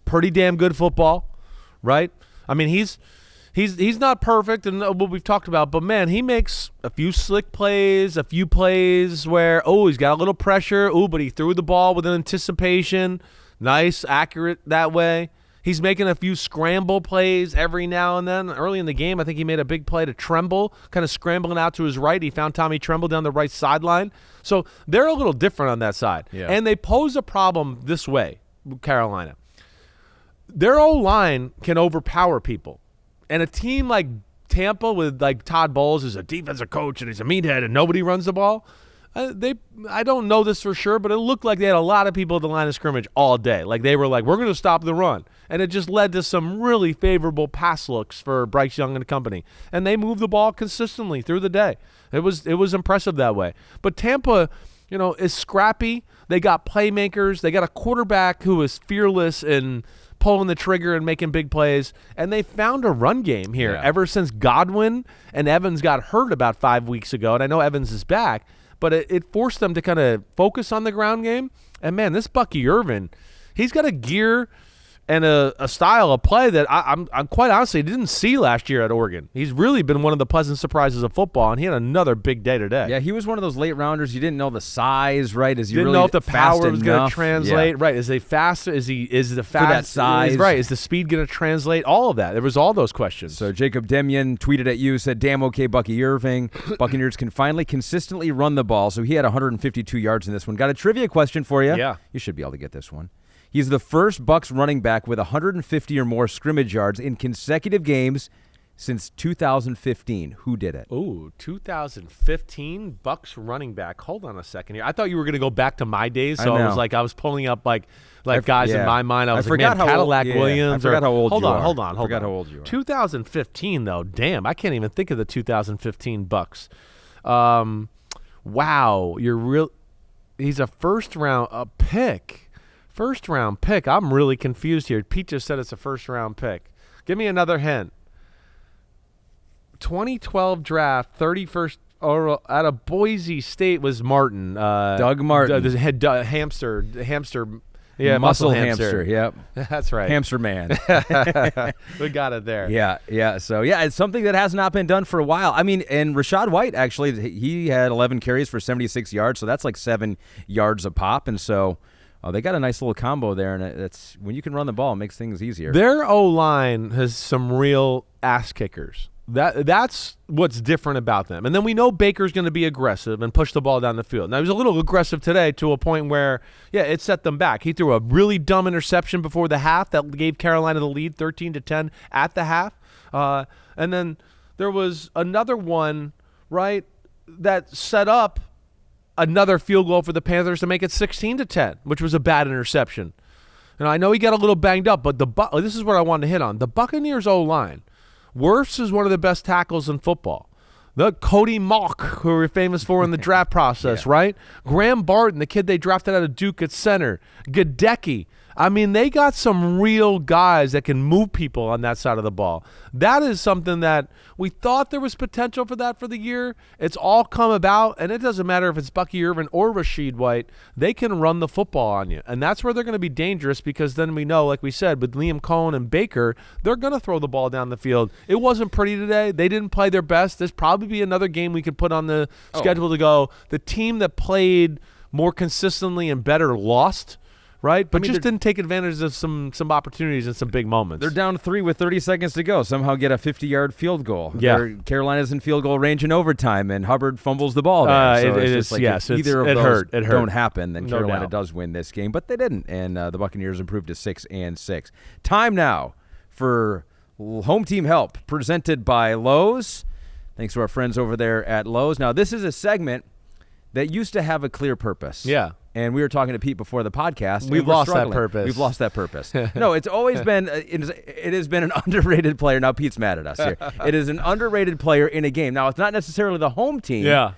pretty damn good football, right? I mean, he's not perfect and what we've talked about, but man, he makes a few slick plays, a few plays where he's got a little pressure. But he threw the ball with an anticipation. Nice, accurate that way. He's making a few scramble plays every now and then. Early in the game, I think he made a big play to Tremble, kind of scrambling out to his right. He found Tommy Tremble down the right sideline. So they're a little different on that side. Yeah. And they pose a problem this way, Carolina. Their O-line can overpower people. And a team like Tampa with like Todd Bowles is a defensive coach and he's a meathead and nobody runs the ball. I don't know this for sure, but it looked like they had a lot of people at the line of scrimmage all day. Like they were like, we're going to stop the run. And it just led to some really favorable pass looks for Bryce Young and company. And they moved the ball consistently through the day. It was impressive that way. But Tampa, is scrappy. They got playmakers. They got a quarterback who is fearless and pulling the trigger and making big plays, and they found a run game here ever since Godwin and Evans got hurt about 5 weeks ago, and I know Evans is back, but it forced them to kind of focus on the ground game, and man, this Bucky Irvin, he's got a gear and a style of play that I'm quite honestly didn't see last year at Oregon. He's really been one of the pleasant surprises of football, and he had another big day today. Yeah, he was one of those late rounders. You didn't know the size, right? Is he didn't really know if the power was going enough? to translate, Yeah. right? Is the fast for that size, right? Is the speed going to translate? All of that. There was all those questions. So Jacob Demian tweeted at you, said, "Damn okay, Bucky Irving. Buccaneers can finally consistently run the ball." So he had 152 yards in this one. Got a trivia question for you. Yeah, you should be able to get this one. He's the first Bucs running back with 150 or more scrimmage yards in consecutive games since 2015. Who did it? Ooh, 2015 Bucs running back. Hold on a second here. I thought you were going to go back to my days, so I was pulling up like guys in my mind. I was like, man, Cadillac Williams. I forgot how old you are. Hold on. I forgot how old you are. 2015 though. Damn, I can't even think of the 2015 Bucs. Wow, he's a first-round pick. First-round pick. I'm really confused here. Pete just said it's a first-round pick. Give me another hint. 2012 draft, 31st out of Boise State was Martin. Doug Martin. The hamster. Yeah, muscle hamster. Yep. That's right. Hamster man. We got it there. Yeah. So, it's something that has not been done for a while. I mean, and Rachaad White, actually, he had 11 carries for 76 yards, so that's like 7 yards a pop, and so they got a nice little combo there, and it's when you can run the ball, it makes things easier. Their O-line has some real ass kickers. That's what's different about them. And then we know Baker's going to be aggressive and push the ball down the field. Now, he was a little aggressive today to a point where, it set them back. He threw a really dumb interception before the half that gave Carolina the lead 13-10 at the half. And then there was another one, right, that set up another field goal for the Panthers to make it 16-10, which was a bad interception. And I know he got a little banged up, but this is what I wanted to hit on. The Buccaneers O-line. Wirfs is one of the best tackles in football. The Cody Mock, who we're famous for in the draft process, right? Graham Barton, the kid they drafted out of Duke at center. Gadecki. I mean, they got some real guys that can move people on that side of the ball. That is something that we thought there was potential for that for the year. It's all come about, and it doesn't matter if it's Bucky Irvin or Rachaad White. They can run the football on you, and that's where they're going to be dangerous because then we know, like we said, with Liam Cohen and Baker, they're going to throw the ball down the field. It wasn't pretty today. They didn't play their best. There's probably be another game we could put on the schedule to go. The team that played more consistently and better lost. Right, but just didn't take advantage of some opportunities and some big moments. They're down 3 with 30 seconds to go. Somehow get a 50-yard field goal. Yeah, Carolina's in field goal range in overtime, and Hubbard fumbles the ball there. So if either of those don't happen, then Carolina does win this game. But they didn't, and the Buccaneers improved to 6-6. Time now for home team help, presented by Lowe's. Thanks to our friends over there at Lowe's. Now, this is a segment that used to have a clear purpose. Yeah. And we were talking to Pete before the podcast. We've lost that purpose. We've lost that purpose. No, it's always been it has been an underrated player. Now Pete's mad at us here. It is an underrated player in a game. Now it's not necessarily the home team. Yeah.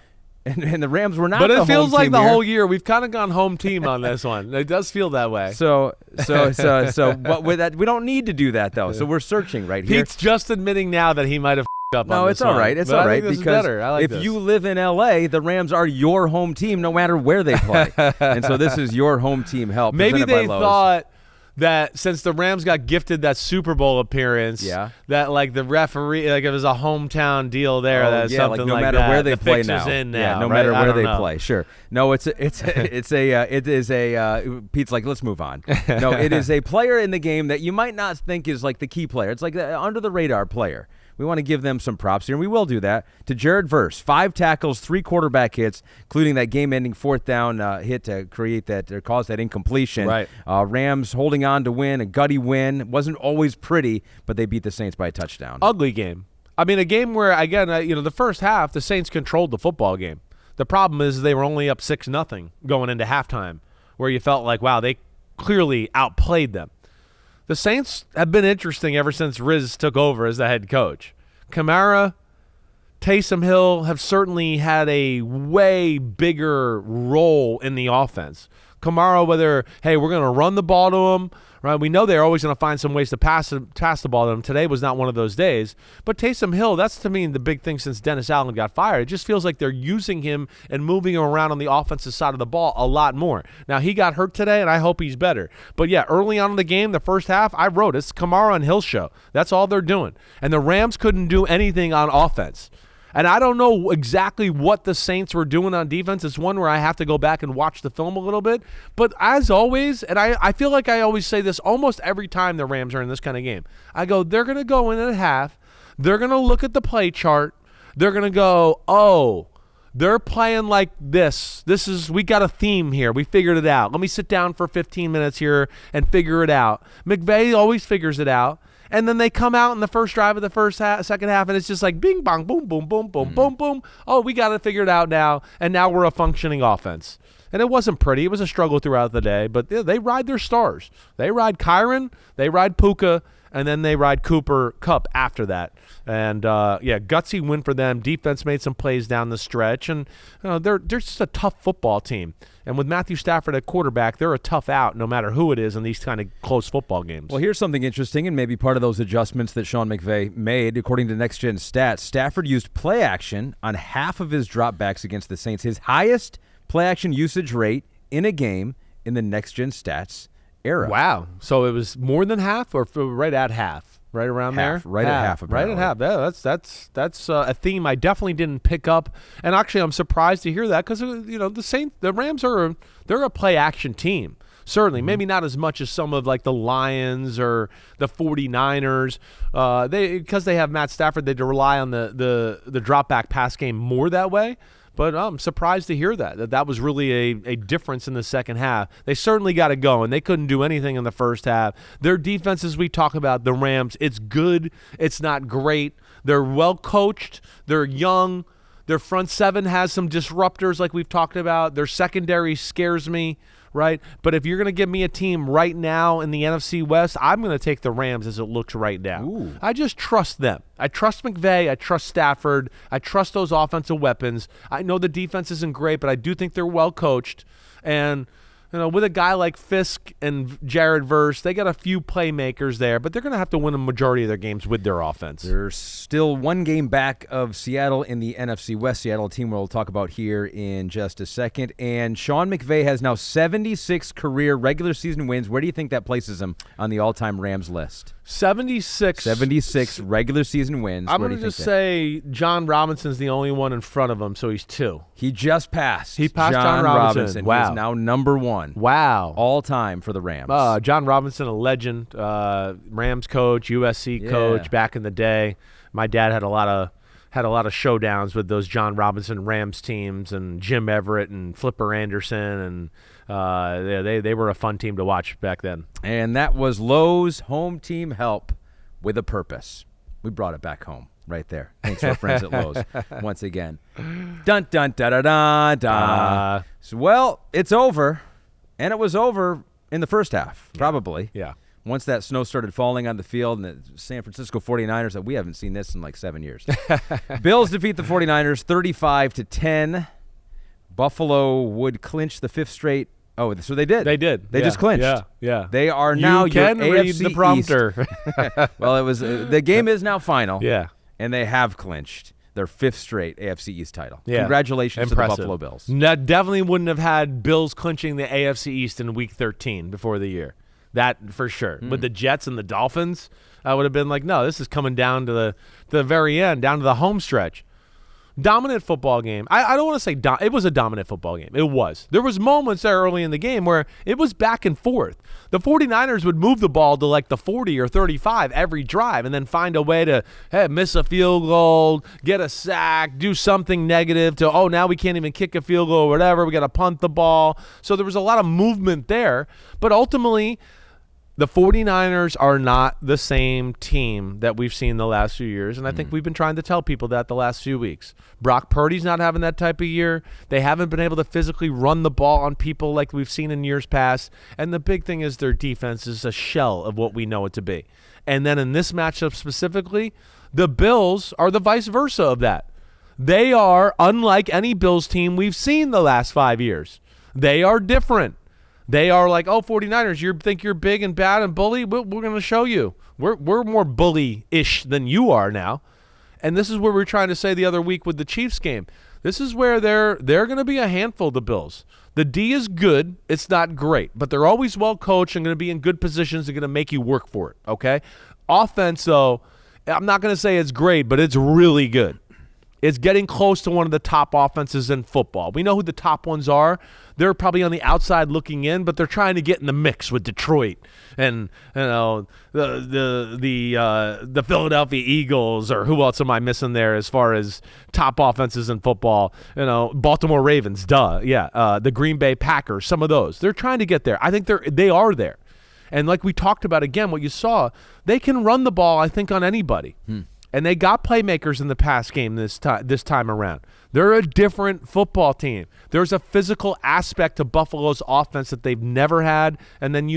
And the Rams were not. But the it feels home like team the here. whole year we've kind of gone home team on this one. It does feel that way. So what with that, we don't need to do that though. So we're searching right here. Pete's just admitting now that he might have up No, on it's this all one. right. It's But all I right think this is because better. I like if this. you live in LA, the Rams are your home team no matter where they play. And so this is your home team help. Maybe presented by they Lowe's. thought that since the Rams got gifted that Super Bowl appearance, that like the referee, like it was a hometown deal there. Oh, that yeah, something like no like matter that. where they The play fix now. is in now. Yeah, no right? matter I where don't they know. play. Sure. No, it is a Pete's like, let's move on. No, it is a player in the game that you might not think is like the key player. It's like the under the radar player. We want to give them some props here, and we will do that. To Jared Verse, 5 tackles, 3 quarterback hits, including that game-ending 4th down hit to create that or cause that incompletion. Right. Rams holding on to win, a gutty win. It wasn't always pretty, but they beat the Saints by a touchdown. Ugly game. I mean, a game where, again, the first half, the Saints controlled the football game. The problem is they were only up 6-0 going into halftime, where you felt like, wow, they clearly outplayed them. The Saints have been interesting ever since Riz took over as the head coach. Kamara, Taysom Hill have certainly had a way bigger role in the offense. Kamara, whether, hey, we're going to run the ball to him, right? We know they're always going to find some ways to pass the ball to him. Today was not one of those days. But Taysom Hill, that's to me the big thing since Dennis Allen got fired. It just feels like they're using him and moving him around on the offensive side of the ball a lot more. Now, he got hurt today, and I hope he's better. But, yeah, early on in the game, the first half, I wrote, it's Kamara and Hill show. That's all they're doing. And the Rams couldn't do anything on offense. And I don't know exactly what the Saints were doing on defense. It's one where I have to go back and watch the film a little bit. But as always, and I feel like I always say this almost every time the Rams are in this kind of game, I go, they're going to go in at half. They're going to look at the play chart. They're going to go, oh, they're playing like this. We got a theme here. We figured it out. Let me sit down for 15 minutes here and figure it out. McVay always figures it out. And then they come out in the first drive of the second half, and it's just like bing, bong, boom, boom, boom, boom, boom, boom. Oh, we got it figured out now, and now we're a functioning offense. And it wasn't pretty. It was a struggle throughout the day, but they ride their stars. They ride Kyron, they ride Puka, and then they ride Cooper Kupp after that. And, gutsy win for them. Defense made some plays down the stretch, and they're just a tough football team. And with Matthew Stafford at quarterback, they're a tough out no matter who it is in these kind of close football games. Well, here's something interesting, and maybe part of those adjustments that Sean McVay made. According to Next Gen Stats, Stafford used play action on half of his dropbacks against the Saints, his highest play action usage rate in a game in the Next Gen Stats era. Wow. So it was more than half or right at half? Right around half, there? right at half, apparently. Right at half. Yeah, that's a theme I definitely didn't pick up. And actually, I'm surprised to hear that because, the Rams they're a play-action team. Certainly. Maybe not as much as some of like the Lions or the 49ers. Because they have Matt Stafford, they rely on the drop-back pass game more that way. But I'm surprised to hear that was really a difference in the second half. They certainly got it going. They couldn't do anything in the first half. Their defense, as we talk about, the Rams, it's good. It's not great. They're well coached. They're young. Their front seven has some disruptors like we've talked about. Their secondary scares me, right? But if you're going to give me a team right now in the NFC West, I'm going to take the Rams as it looks right now. Ooh. I just trust them. I trust McVay. I trust Stafford. I trust those offensive weapons. I know the defense isn't great, but I do think they're well coached. And with a guy like Fisk and Jared Verse, they got a few playmakers there, but they're going to have to win a majority of their games with their offense. They're still one game back of Seattle in the NFC West. Seattle, a team we'll talk about here in just a second. And Sean McVay has now 76 career regular season wins. Where do you think that places him on the all-time Rams list? 76 regular season wins. I'm going to just say John Robinson's the only one in front of him, so he's 2. He just passed. He passed John Robinson. Wow. He is now number 1. Wow. All time for the Rams. John Robinson, a legend, Rams coach, USC coach back in the day. My dad had a lot of showdowns with those John Robinson Rams teams and Jim Everett and Flipper Anderson, and they were a fun team to watch back then. And that was Lowe's home team help with a purpose. We brought it back home right there. Thanks to our friends at Lowe's once again. Dun, dun, da, da, da, da. Well, it's over, and it was over in the first half, probably. Yeah. Once that snow started falling on the field, and the San Francisco 49ers, we haven't seen this in like 7 years. Bills defeat the 49ers 35-10. Buffalo would clinch the 5th straight. Oh, so they did. They did. They just clinched. Yeah. They are now you can your read AFC the prompter. East. Well, it was the game is now final. Yeah. And they have clinched their 5th straight AFC East title. Yeah. Congratulations Impressive. to the Buffalo Bills. That definitely wouldn't have had Bills clinching the AFC East in Week 13 before the year. That for sure. With the Jets and the Dolphins, I would have been like, no, this is coming down to the very end, down to the home stretch. Dominant football game. I don't want to say it was a dominant football game. It was. There was moments there early in the game where it was back and forth. The 49ers would move the ball to like the 40 or 35 every drive and then find a way to miss a field goal, get a sack, do something negative to, now we can't even kick a field goal or whatever. We got to punt the ball. So there was a lot of movement there. But ultimately, the 49ers are not the same team that we've seen the last few years, and I think we've been trying to tell people that the last few weeks. Brock Purdy's not having that type of year. They haven't been able to physically run the ball on people like we've seen in years past, and the big thing is their defense is a shell of what we know it to be. And then in this matchup specifically, the Bills are the vice versa of that. They are unlike any Bills team we've seen the last 5 years. They are different. They are like, 49ers, you think you're big and bad and bully? We're going to show you. We're more bully-ish than you are now. And this is what we were trying to say the other week with the Chiefs game. This is where they're going to be a handful, the Bills. The D is good. It's not great. But they're always well coached and going to be in good positions and going to make you work for it, okay? Offense, though, I'm not going to say it's great, but it's really good. It's getting close to one of the top offenses in football. We know who the top ones are. They're probably on the outside looking in, but they're trying to get in the mix with Detroit and the Philadelphia Eagles, or who else am I missing there as far as top offenses in football? Baltimore Ravens, the Green Bay Packers, some of those. They're trying to get there. I think they are there. And like we talked about again, what you saw, they can run the ball, I think, on anybody. And they got playmakers in the pass game this time around. They're a different football team. There's a physical aspect to Buffalo's offense that they've never had. And then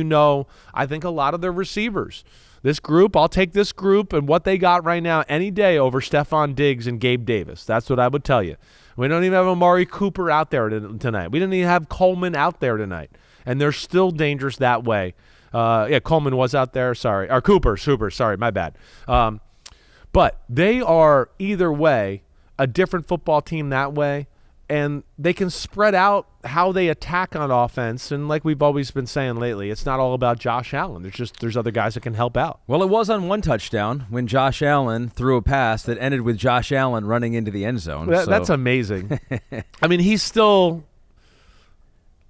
I think a lot of their receivers. This group, I'll take this group and what they got right now any day over Stephon Diggs and Gabe Davis. That's what I would tell you. We don't even have Amari Cooper out there tonight. We didn't even have Coleman out there tonight. And they're still dangerous that way. Coleman was out there. Sorry. Or Cooper. Sorry, my bad. But they are, either way, a different football team that way, and they can spread out how they attack on offense. And like we've always been saying lately, it's not all about Josh Allen. There's other guys that can help out. Well, it was on one touchdown when Josh Allen threw a pass that ended with Josh Allen running into the end zone. That's amazing. I mean, he's still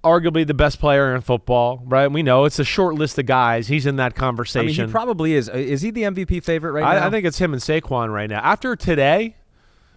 arguably the best player in football, right? We know it's a short list of guys. He's in that conversation. I mean, he probably is. Is he the MVP favorite right now? I think it's him and Saquon right now. After today,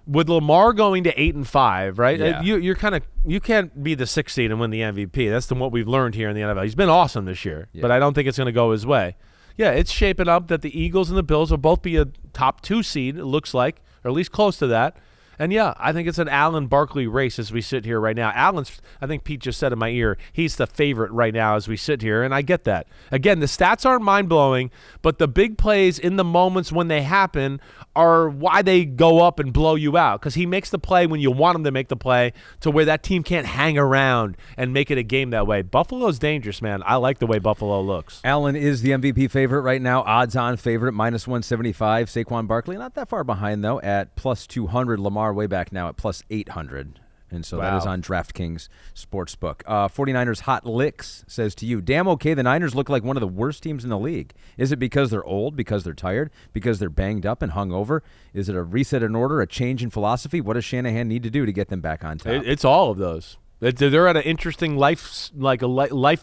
with Lamar going to 8-5, right? Yeah. You can't be the 6th seed and win the MVP. That's what we've learned here in the NFL. He's been awesome this year, but I don't think it's going to go his way. Yeah, it's shaping up that the Eagles and the Bills will both be a top 2 seed, it looks like, or at least close to that. And, I think it's an Allen-Barkley race as we sit here right now. Allen's, I think Pete just said in my ear, he's the favorite right now as we sit here, and I get that. Again, the stats aren't mind-blowing, but the big plays in the moments when they happen are why they go up and blow you out, because he makes the play when you want him to make the play to where that team can't hang around and make it a game that way. Buffalo's dangerous, man. I like the way Buffalo looks. Allen is the MVP favorite right now, odds-on favorite, -175. Saquon Barkley, not that far behind, though, at +200. Lamar way back now at +800. And so that is on DraftKings Sportsbook. 49ers Hot Licks says to you, damn okay, the Niners look like one of the worst teams in the league. Is it because they're old, because they're tired, because they're banged up and hungover? Is it a reset in order, a change in philosophy? What does Shanahan need to do to get them back on top? It's all of those. They're at an interesting life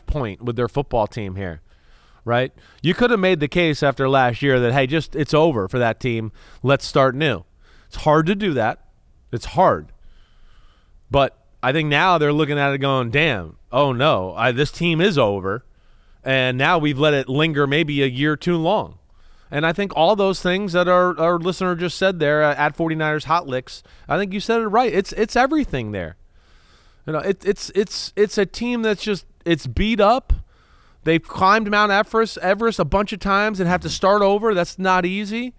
point with their football team here, right? You could have made the case after last year that, hey, it's over for that team. Let's start new. It's hard to do that. It's hard. But I think now they're looking at it going, damn, oh no, this team is over. And now we've let it linger maybe a year too long. And I think all those things that our listener just said there at 49ers Hot Licks, I think you said it right. It's everything there. It's a team that's it's beat up. They've climbed Mount Everest a bunch of times and have to start over. That's not easy.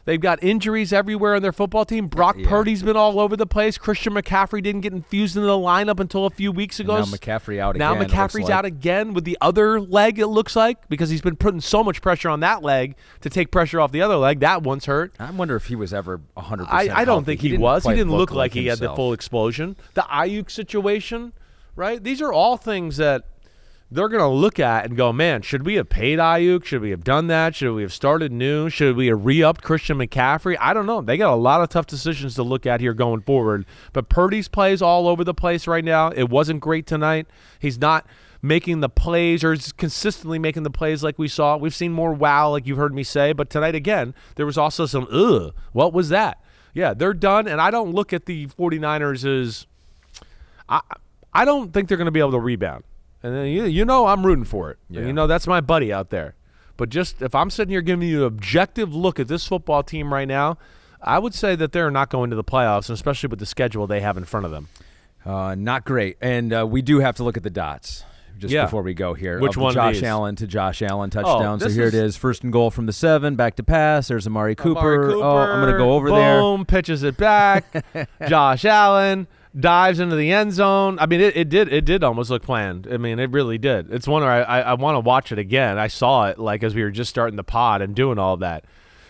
They've got injuries everywhere on their football team. Brock Purdy's been all over the place. Christian McCaffrey didn't get infused into the lineup until a few weeks ago. And now McCaffrey out again. Now McCaffrey's out again with the other leg, it looks like, because he's been putting so much pressure on that leg to take pressure off the other leg. That one's hurt. I wonder if he was ever 100% I don't think he was. He didn't look like he had the himself. full explosion. The Ayuk situation, right? These are all things that they're going to look at and go, man, should we have paid Ayuk? Should we have done that? Should we have started new? Should we have re-upped Christian McCaffrey? I don't know. They got a lot of tough decisions to look at here going forward. But Purdy's plays all over the place right now. It wasn't great tonight. He's not making the plays or is consistently making the plays like we saw. We've seen more wow, like you've heard me say. But tonight, again, there was also some, what was that? Yeah, they're done. And I don't look at the 49ers as I don't think they're going to be able to rebound. And then I'm rooting for it. Yeah. And that's my buddy out there. But just if I'm sitting here giving you an objective look at this football team right now, I would say that they're not going to the playoffs, and especially with the schedule they have in front of them. Not great. And we do have to look at the dots just before we go here. Which one? Josh Allen to Josh Allen touchdown. So here is it is. First and goal from the 7, back to pass. There's Amari Cooper. Oh, I'm going to go over there. Boom, pitches it back. Josh Allen dives into the end zone. I mean, it did almost look planned. I mean, it really did. It's one where I want to watch it again. I saw it like as we were just starting the pod and doing all that.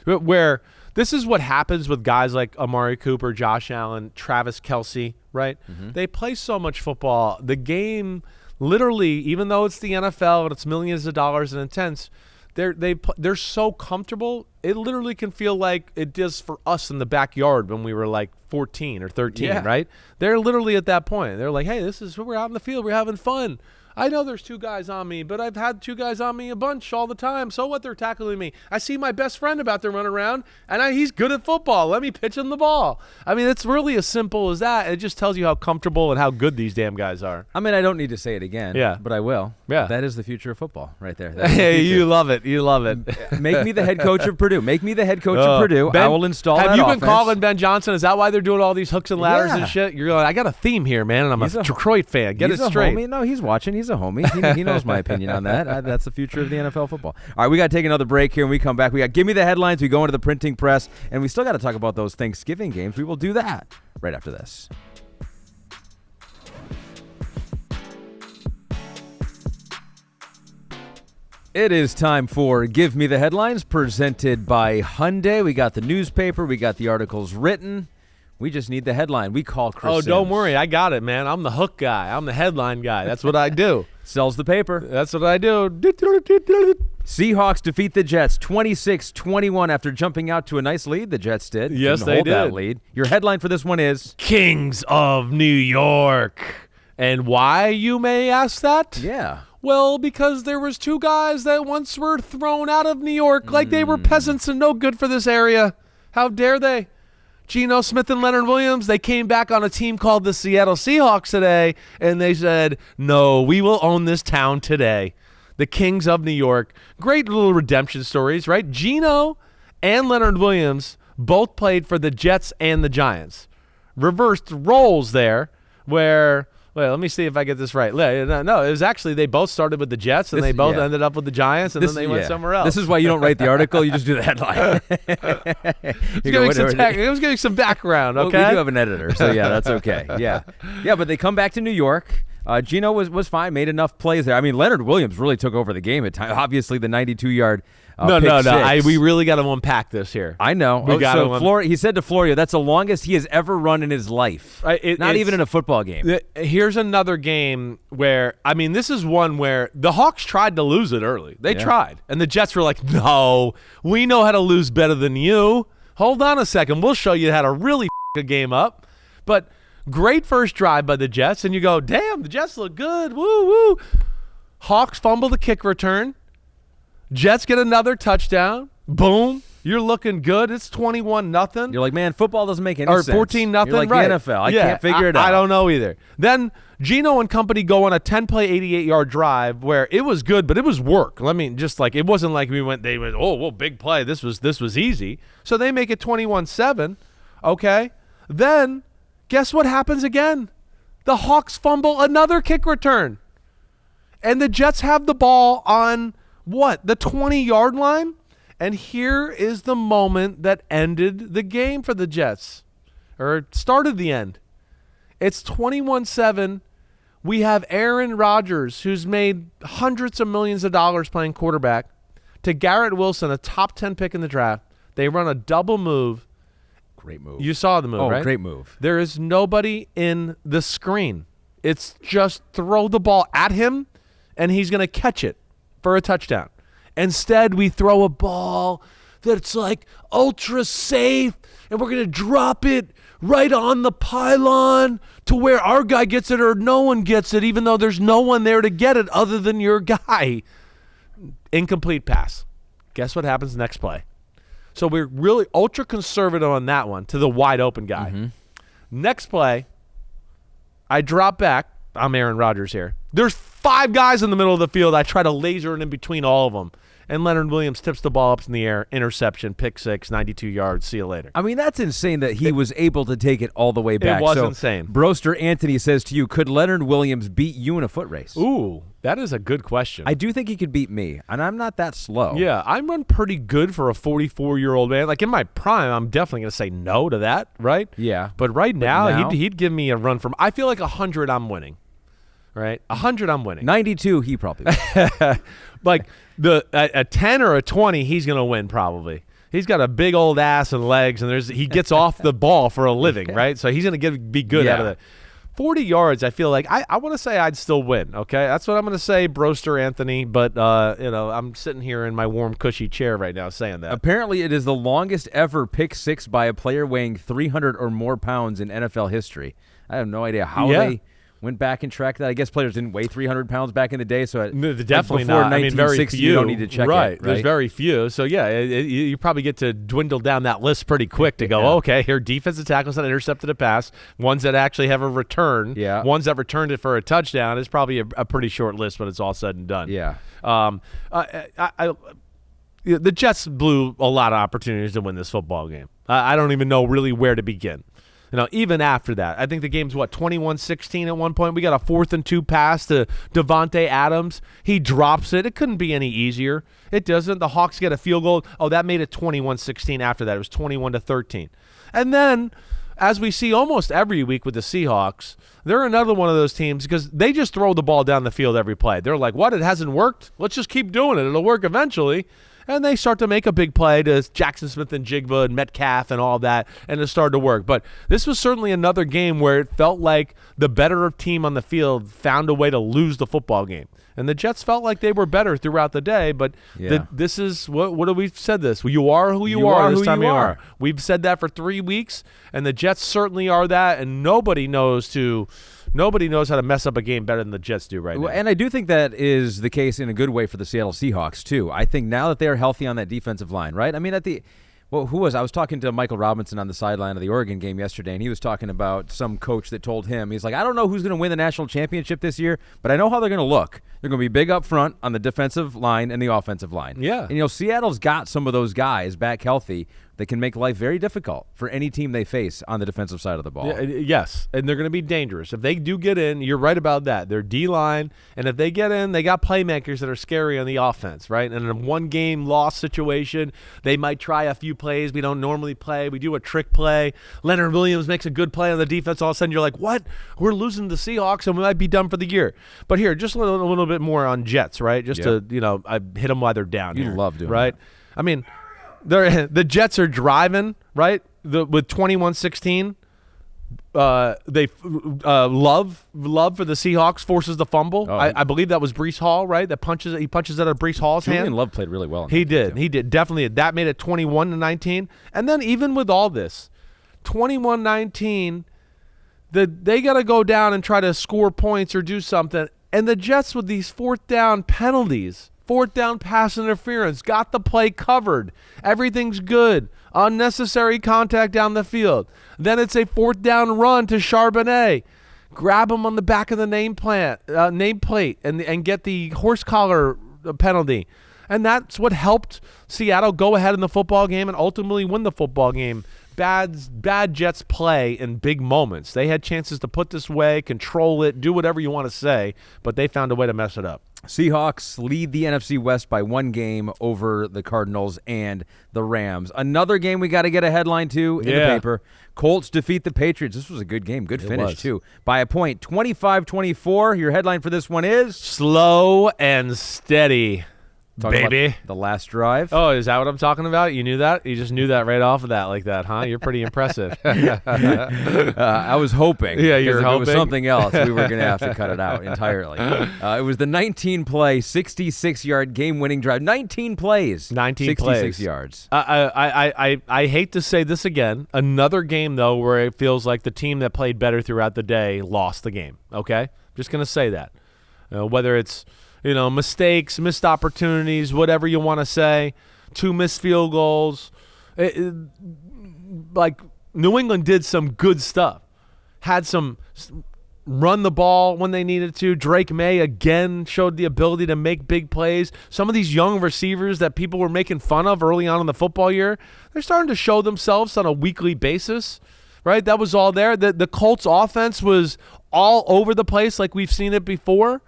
Where this is what happens with guys like Amari Cooper, Josh Allen, Travis Kelce, right? Mm-hmm. They play so much football. The game, literally, even though it's the NFL and it's millions of dollars and intense, they're so comfortable. It literally can feel like it does for us in the backyard when we were like 14 or 13, right? They're literally at that point. They're like, hey, we're out in the field. We're having fun. I know there's 2 guys on me, but I've had 2 guys on me a bunch all the time. So what? They're tackling me. I see my best friend about to run around, and he's good at football. Let me pitch him the ball. I mean, it's really as simple as that. It just tells you how comfortable and how good these damn guys are. I mean, I don't need to say it again, but I will. Yeah. That is the future of football right there. Hey, you love it. You love it. Make me the head coach of Purdue. Make me the head coach of Purdue. I will install that Have you been offense. calling Ben Johnson? Is that why they're doing all these hooks and ladders and shit? You're going, I got a theme here, man, and I'm a Detroit fan. Get it straight. Homie. No, he's watching. He's a homie. He knows my opinion on that. That's the future of the NFL football. All right, we got to take another break here. When we come back, we got Give Me the Headlines. We go into the printing press, and we still got to talk about those Thanksgiving games. We will do that right after this. It is time for Give Me the Headlines, presented by Hyundai. We got the newspaper. We got the articles written. We just need the headline. We call Chris Simms. Don't worry. I got it, man. I'm the hook guy. I'm the headline guy. That's what I do. Sells the paper. That's what I do. Seahawks defeat the Jets 26-21 after jumping out to a nice lead. The Jets did. Yes, Didn't they hold did. that lead. Your headline for this one is Kings of New York. And why, you may ask that? Yeah. Well, because there was 2 guys that once were thrown out of New York like they were peasants and no good for this area. How dare they? Geno Smith and Leonard Williams, they came back on a team called the Seattle Seahawks today, and they said, no, we will own this town today. The Kings of New York. Great little redemption stories, right? Geno and Leonard Williams both played for the Jets and the Giants. Reversed roles there where... Wait, let me see if I get this right. No, it was actually they both started with the Jets and they both ended up with the Giants and then they went somewhere else. This is why you don't write the article. You just do the headline. It was giving some background, okay? Well, we do have an editor, so yeah, that's okay. Yeah, but they come back to New York. Geno was fine, made enough plays there. I mean, Leonard Williams really took over the game at times. Obviously, the 92-yard pick six. We really got to unpack this here. I know. He said to Florio, that's the longest he has ever run in his life. Not even in a football game. Here's another game where, I mean, this is one where the Hawks tried to lose it early. They tried. And the Jets were like, no, we know how to lose better than you. Hold on a second. We'll show you how to really a game up. But great first drive by the Jets, and you go, damn, the Jets look good. Woo, woo. Hawks fumble the kick return. Jets get another touchdown. Boom. You're looking good. It's 21-0. You're like, man, football doesn't make any sense. Or 14-0. You're like right. the NFL. I can't figure it out. I don't know either. Then Geno and company go on a 10-play, 88-yard drive where it was good, but it was work. I mean, just like it wasn't like they went, oh, well, big play. This was easy. So they make it 21-7. Okay. Then guess what happens again? The Hawks fumble another kick return. And the Jets have the ball on, what, the 20-yard line? And here is the moment that ended the game for the Jets, or started the end. It's 21-7. We have Aaron Rodgers, who's made hundreds of millions of dollars playing quarterback, to Garrett Wilson, a top 10 pick in the draft. They run a double move. Great move. You saw the move, right? Oh, great move. There is nobody in the screen. It's just throw the ball at him, and he's going to catch it for a touchdown. Instead, we throw a ball that's like ultra safe, and we're going to drop it right on the pylon to where our guy gets it or no one gets it, even though there's no one there to get it other than your guy. Incomplete pass. Guess what happens next play? So we're really ultra conservative on that one to the wide open guy. Mm-hmm. Next play, I drop back. I'm Aaron Rodgers here. There's 5 guys in the middle of the field. I try to laser it in between all of them. And Leonard Williams tips the ball up in the air. Interception, pick 6, 92 yards. See you later. I mean, that's insane that he was able to take it all the way back. It was insane. Broster Anthony says to you, could Leonard Williams beat you in a foot race? Ooh, that is a good question. I do think he could beat me, and I'm not that slow. Yeah, I run pretty good for a 44-year-old man. Like in my prime, I'm definitely going to say no to that, right? Yeah. But right now, now? he'd give me a run from, I feel like 100 I'm winning. Right? 100 I'm winning. 92 he probably would. Like a 10 or a 20 he's going to win probably. He's got a big old ass and legs, and he gets off the ball for a living, right? So he's going to be good out of it. 40 yards, I feel like I want to say I'd still win, okay? That's what I'm going to say, Broster Anthony, but I'm sitting here in my warm, cushy chair right now saying that. Apparently, it is the longest ever pick 6 by a player weighing 300 or more pounds in NFL history. I have no idea how they went back and tracked that. I guess players didn't weigh 300 pounds back in the day, so definitely before not. I mean, very 1960, few. you don't need to check it. Right? There's very few. So, yeah, you probably get to dwindle down that list pretty quick to go, okay, here defensive tackles that intercepted a pass, ones that actually have a return, ones that returned it for a touchdown is probably a pretty short list when it's all said and done. Yeah. The Jets blew a lot of opportunities to win this football game. I don't even know really where to begin. Even after that, I think the game's 21-16 at one point. We got a 4th and 2 pass to Devontae Adams. He drops it. It couldn't be any easier. It doesn't. The Hawks get a field goal. Oh, that made it 21-16 after that. It was 21-13. And then, as we see almost every week with the Seahawks, they're another one of those teams because they just throw the ball down the field every play. They're like, what? It hasn't worked? Let's just keep doing it. It'll work eventually. And they start to make a big play to Jackson Smith and Jigba and Metcalf and all that, and it started to work. But this was certainly another game where it felt like the better team on the field found a way to lose the football game. And the Jets felt like they were better throughout the day, but this is what have we said this? Well, you are who you are this time you are. We've said that for 3 weeks, and the Jets certainly are that, and nobody knows how to mess up a game better than the Jets do right now. And I do think that is the case in a good way for the Seattle Seahawks, too. I think now that they're healthy on that defensive line, right? I mean, I was talking to Michael Robinson on the sideline of the Oregon game yesterday, and he was talking about some coach that told him, he's like, I don't know who's going to win the national championship this year, but I know how they're going to look. They're going to be big up front on the defensive line and the offensive line. Yeah. And, Seattle's got some of those guys back healthy that can make life very difficult for any team they face on the defensive side of the ball. Yes, and they're going to be dangerous. If they do get in, you're right about that. They're D-line, and if they get in, they got playmakers that are scary on the offense, right? And in a one-game loss situation, they might try a few plays we don't normally play. We do a trick play. Leonard Williams makes a good play on the defense. All of a sudden, you're like, what? We're losing to the Seahawks, and we might be done for the year. But here, just a little bit more on Jets, right? Just to, I hit them while they're down You here. love doing right? that. I mean, the Jets are driving, right? With 21-16. They love for the Seahawks forces the fumble. I believe that was Breece Hall, right? He punches out of Breece Hall's hand. Julian Love played really well. He did definitely. That made it 21-19. And then even with all this, 21-19, they got to go down and try to score points or do something. And the Jets with these 4th down penalties. 4th down pass interference, got the play covered. Everything's good. Unnecessary contact down the field. Then it's a 4th down run to Charbonnet. Grab him on the back of the nameplate and get the horse collar penalty. And that's what helped Seattle go ahead in the football game and ultimately win the football game bad Jets play in big moments. They had chances to put this away, control it, do whatever you want to say, but they found a way to mess it up. Seahawks lead the NFC West by 1 game over the Cardinals and the Rams. Another game we got to get a headline to in the paper. Colts defeat the Patriots. This was a good game. Good finish, too. By a point, 25-24. Your headline for this one is? Slow and steady. Baby. The last drive. Oh, is that what I'm talking about? You knew that? You just knew that right off of that like that, huh? You're pretty impressive. I was hoping. Yeah, you're hoping. If it was something else, we were going to have to cut it out entirely. It was the 19-play, 66-yard game-winning drive. 19 plays. 66 yards. I hate to say this again. Another game, though, where it feels like the team that played better throughout the day lost the game, okay? Just going to say that. Whether it's mistakes, missed opportunities, whatever you want to say, 2 missed field goals. Like, New England did some good stuff. Had some run the ball when they needed to. Drake May, again, showed the ability to make big plays. Some of these young receivers that people were making fun of early on in the football year, they're starting to show themselves on a weekly basis, right? That was all there. The Colts offense was all over the place like we've seen it before.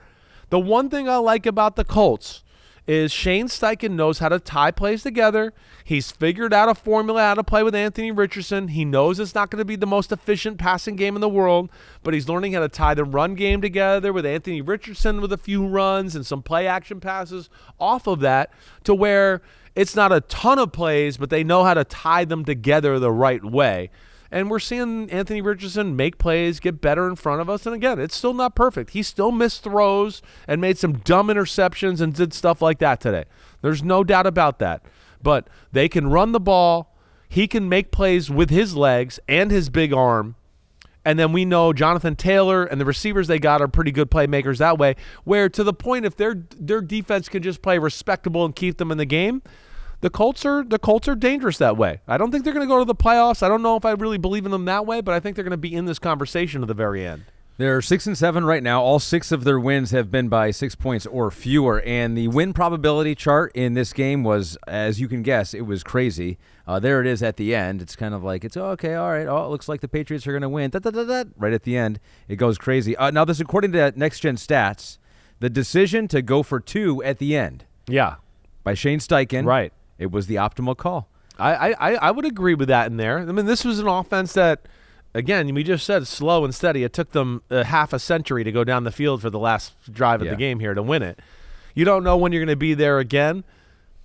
The one thing I like about the Colts is Shane Steichen knows how to tie plays together. He's figured out a formula how to play with Anthony Richardson. He knows it's not going to be the most efficient passing game in the world, but he's learning how to tie the run game together with Anthony Richardson with a few runs and some play action passes off of that to where it's not a ton of plays, but they know how to tie them together the right way. And we're seeing Anthony Richardson make plays, get better in front of us. And again, it's still not perfect. He still missed throws and made some dumb interceptions and did stuff like that today. There's no doubt about that. But they can run the ball. He can make plays with his legs and his big arm. And then we know Jonathan Taylor and the receivers they got are pretty good playmakers that way, where to the point if their defense can just play respectable and keep them in the game, the Colts are dangerous that way. I don't think they're going to go to the playoffs. I don't know if I really believe in them that way, but I think they're going to be in this conversation to the very end. They're 6-7 right now. All 6 of their wins have been by 6 points or fewer. And the win probability chart in this game was, as you can guess, it was crazy. There it is at the end. It's kind of like, it's okay, all right. Oh, it looks like the Patriots are going to win. Right at the end, it goes crazy. Now, this according to Next Gen Stats, the decision to go for 2 at the end. Yeah. By Shane Steichen. Right. It was the optimal call. I would agree with that in there. I mean, this was an offense that, again, we just said slow and steady. It took them half a century to go down the field for the last drive of the game here to win it. You don't know when you're going to be there again.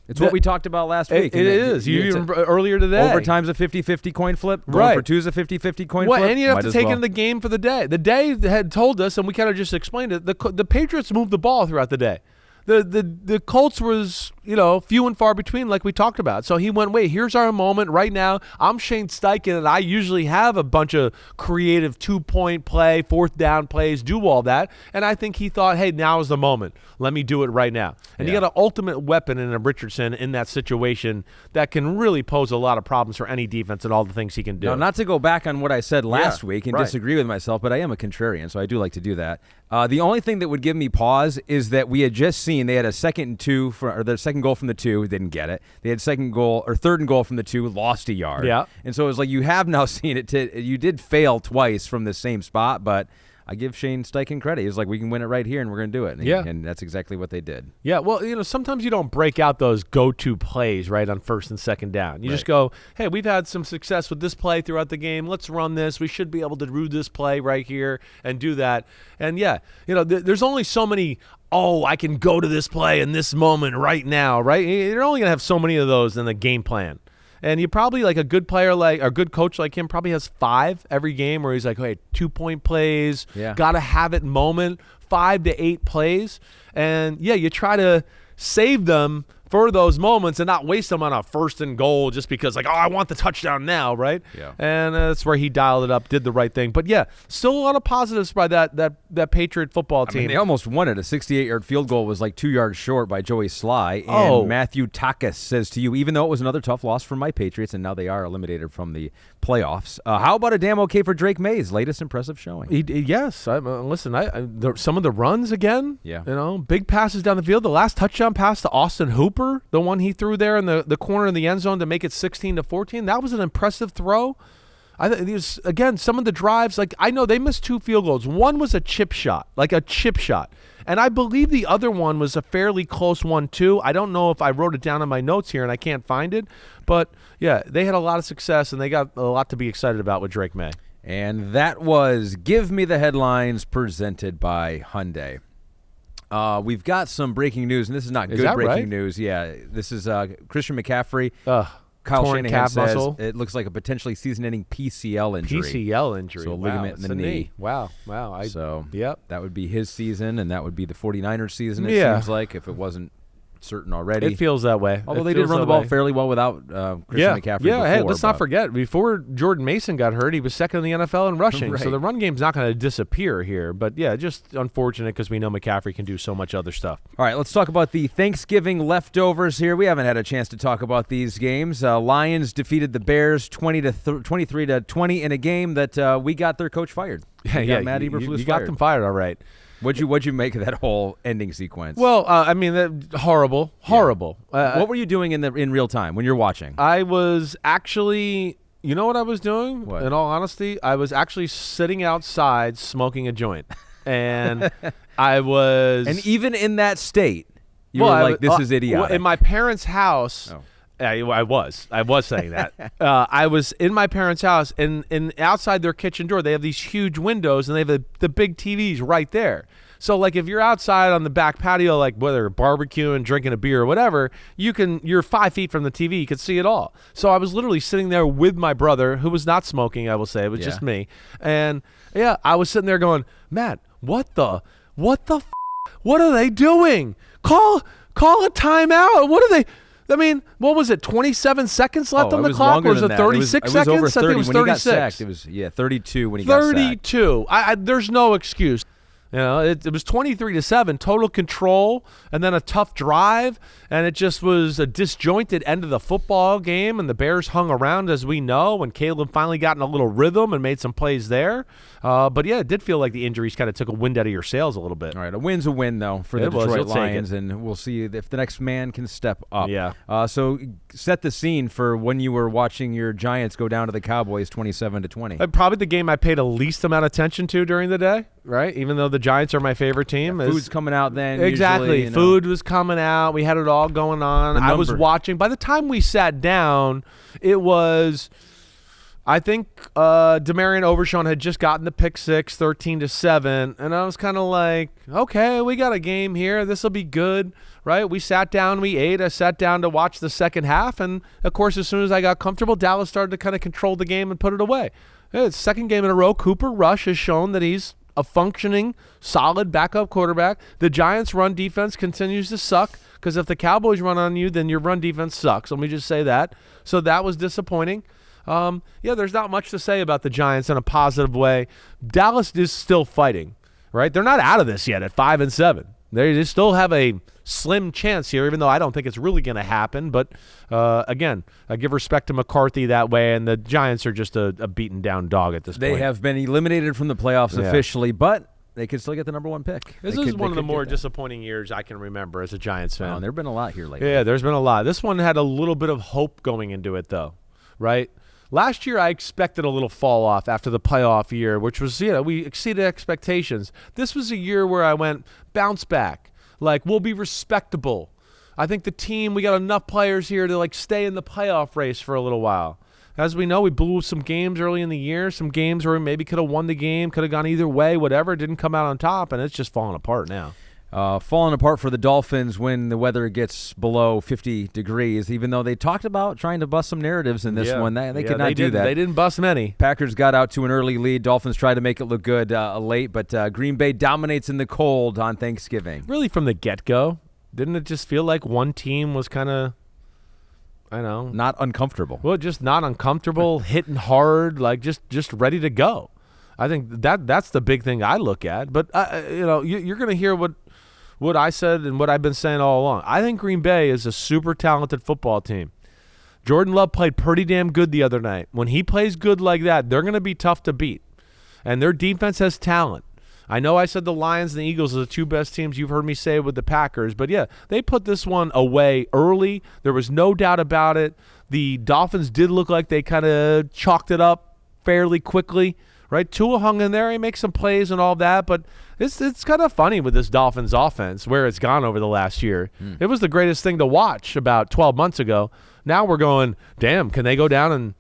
It's what we talked about last week. It is. Earlier today. Overtime's a 50-50 coin flip. Going for 2's a 50-50 coin flip. And you have to take in the game for the day. The day had told us, and we kind of just explained it, the Patriots moved the ball throughout the day. The Colts was, few and far between like we talked about. So he went, wait, here's our moment right now. I'm Shane Steichen, and I usually have a bunch of creative 2-point play, 4th down plays, do all that. And I think he thought, hey, now is the moment. Let me do it right now. And you got an ultimate weapon in a Richardson in that situation that can really pose a lot of problems for any defense and all the things he can do. Now, not to go back on what I said last week and disagree with myself, but I am a contrarian, so I do like to do that. The only thing that would give me pause is that we had just seen they had a 2nd and 2 or their second goal from the 2, didn't get it. They had 3rd and goal from the 2, lost a yard. Yeah. And so it was like you have now seen it. You did fail twice from the same spot, but I give Shane Steichen credit. He was like, we can win it right here, and we're going to do it. And that's exactly what they did. Yeah, well, sometimes you don't break out those go-to plays, right, on 1st and 2nd down. You just go, hey, we've had some success with this play throughout the game. Let's run this. We should be able to do this play right here and do that. And, there's only so many, I can go to this play in this moment right now, right? You're only going to have so many of those in the game plan. And you probably, like a good player, like a good coach like him, probably has 5 every game where he's like, hey, 2-point plays, got to have it moment, 5 to 8 plays. And, you try to save them for those moments and not waste them on a 1st and goal just because, like, I want the touchdown now, right? Yeah. And that's where he dialed it up, did the right thing. But, still a lot of positives by that Patriot football team. I mean, they almost won it. A 68-yard field goal was like 2 yards short by Joey Sly. And Matthew Takas says to you, even though it was another tough loss for my Patriots, and now they are eliminated from the playoffs, how about a damn okay for Drake May's latest impressive showing? Yes. Listen, some of the runs again, big big passes down the field. The last touchdown pass to Austin Hooper Cooper, the one he threw there in the corner of the end zone to make it 16-14, that was an impressive throw. I think again, some of the drives, like I know they missed 2 field goals. One was a chip shot. And I believe the other one was a fairly close one too. I don't know if I wrote it down in my notes here and I can't find it. But yeah, they had a lot of success and they got a lot to be excited about with Drake May. And that was Give Me the Headlines, presented by Hyundai. We've got some breaking news, and this is not good breaking news. Yeah, this is Christian McCaffrey. Kyle Shanahan calf says muscle. it looks like a potentially season-ending PCL injury. So ligament in the knee. Wow. Yep. That would be his season, and that would be the 49ers season, it seems like, if it wasn't certain already. It feels that way. Although they did run the ball fairly well without Christian McCaffrey before. Hey, let's not forget, before Jordan Mason got hurt, he was second in the NFL in rushing. Right. So the run game's not going to disappear here. But, yeah, just unfortunate because we know McCaffrey can do so much other stuff. All right, let's talk about the Thanksgiving leftovers here. We haven't had a chance to talk about these games. Lions defeated the Bears 23-20 in a game that we got their coach fired. Matt Eberflus you got them fired, all right. What'd you make of that whole ending sequence? Well, I mean, horrible. What were you doing in real time when you're watching? I was actually, you know what I was doing? What? In all honesty, I was actually sitting outside smoking a joint, and I was. And even in that state, you were like, "This is idiotic." In my parents' house. Oh. I was saying that. I was in my parents' house, and outside their kitchen door, they have these huge windows, and they have the big TVs right there. So, like, if you're outside on the back patio, like whether barbecuing, drinking a beer, or whatever, you're 5 feet from the TV. You can see it all. So I was literally sitting there with my brother, who was not smoking, I will say. It was just me. And, yeah, I was sitting there going, Matt, what are they doing? Call a timeout. What are they... I mean, what was it, 27 seconds left on the clock? Or was it 36 seconds? It was over 30. I think it was 36. When he got sacked, it was 32 when he got sacked. 32. There's no excuse. You know, it was 23-7, total control, and then a tough drive, and it just was a disjointed end of the football game, and the Bears hung around, as we know, when Caleb finally got in a little rhythm and made some plays there. But, yeah, it did feel like the injuries kind of took a wind out of your sails a little bit. All right, a win's a win, though, for the Detroit Lions, and we'll see if the next man can step up. Yeah. So set the scene for when you were watching your Giants go down to the Cowboys 27-20. Probably the game I paid the least amount of attention to during the day, right? Even though the Giants are my favorite team. Food's coming out then. Exactly. Usually, Food was coming out. We had it all going on. I was watching. By the time we sat down, it was, I think Demarion Overshown had just gotten the pick six, 13-7, and I was kind of like, okay, we got a game here. This will be good, right? We sat down, we ate. I sat down to watch the second half, and, of course, as soon as I got comfortable, Dallas started to kind of control the game and put it away. It's second game in a row. Cooper Rush has shown that he's a functioning, solid backup quarterback. The Giants' run defense continues to suck because if the Cowboys run on you, then your run defense sucks. Let me just say that. So that was disappointing. There's not much to say about the Giants in a positive way. Dallas is still fighting, right? They're not out of this yet at 5-7. They still have a slim chance here, even though I don't think it's really going to happen. But, again, I give respect to McCarthy that way, and the Giants are just a beaten-down dog at this point. They have been eliminated from the playoffs officially, but they could still get the number one pick. This is one of the more disappointing years I can remember as a Giants fan. There have been a lot here lately. Yeah, there's been a lot. This one had a little bit of hope going into it, though, right? Last year, I expected a little fall off after the playoff year, which was, we exceeded expectations. This was a year where I went bounce back. Like, we'll be respectable. I think the team, we got enough players here to, like, stay in the playoff race for a little while. As we know, we blew some games early in the year, some games where we maybe could have won the game, could have gone either way, whatever. It didn't come out on top, and it's just falling apart now. Falling apart for the Dolphins when the weather gets below 50 degrees, even though they talked about trying to bust some narratives in this one. They could not do that. They didn't bust many. Packers got out to an early lead. Dolphins tried to make it look good late, but Green Bay dominates in the cold on Thanksgiving. Really from the get-go, didn't it just feel like one team was kind of, not uncomfortable. Well, just not uncomfortable, hitting hard, like just ready to go. I think that's the big thing I look at. But, you're going to hear what I said and what I've been saying all along. I think Green Bay is a super talented football team. Jordan Love played pretty damn good the other night. When he plays good like that, they're going to be tough to beat. And their defense has talent. I know I said the Lions and the Eagles are the two best teams. You've heard me say with the Packers. But, yeah, they put this one away early. There was no doubt about it. The Dolphins did look like they kind of chalked it up fairly quickly, right? Tua hung in there. He makes some plays and all that. But it's kind of funny with this Dolphins offense where it's gone over the last year. It was the greatest thing to watch about 12 months ago. Now we're going, damn, can they go down and,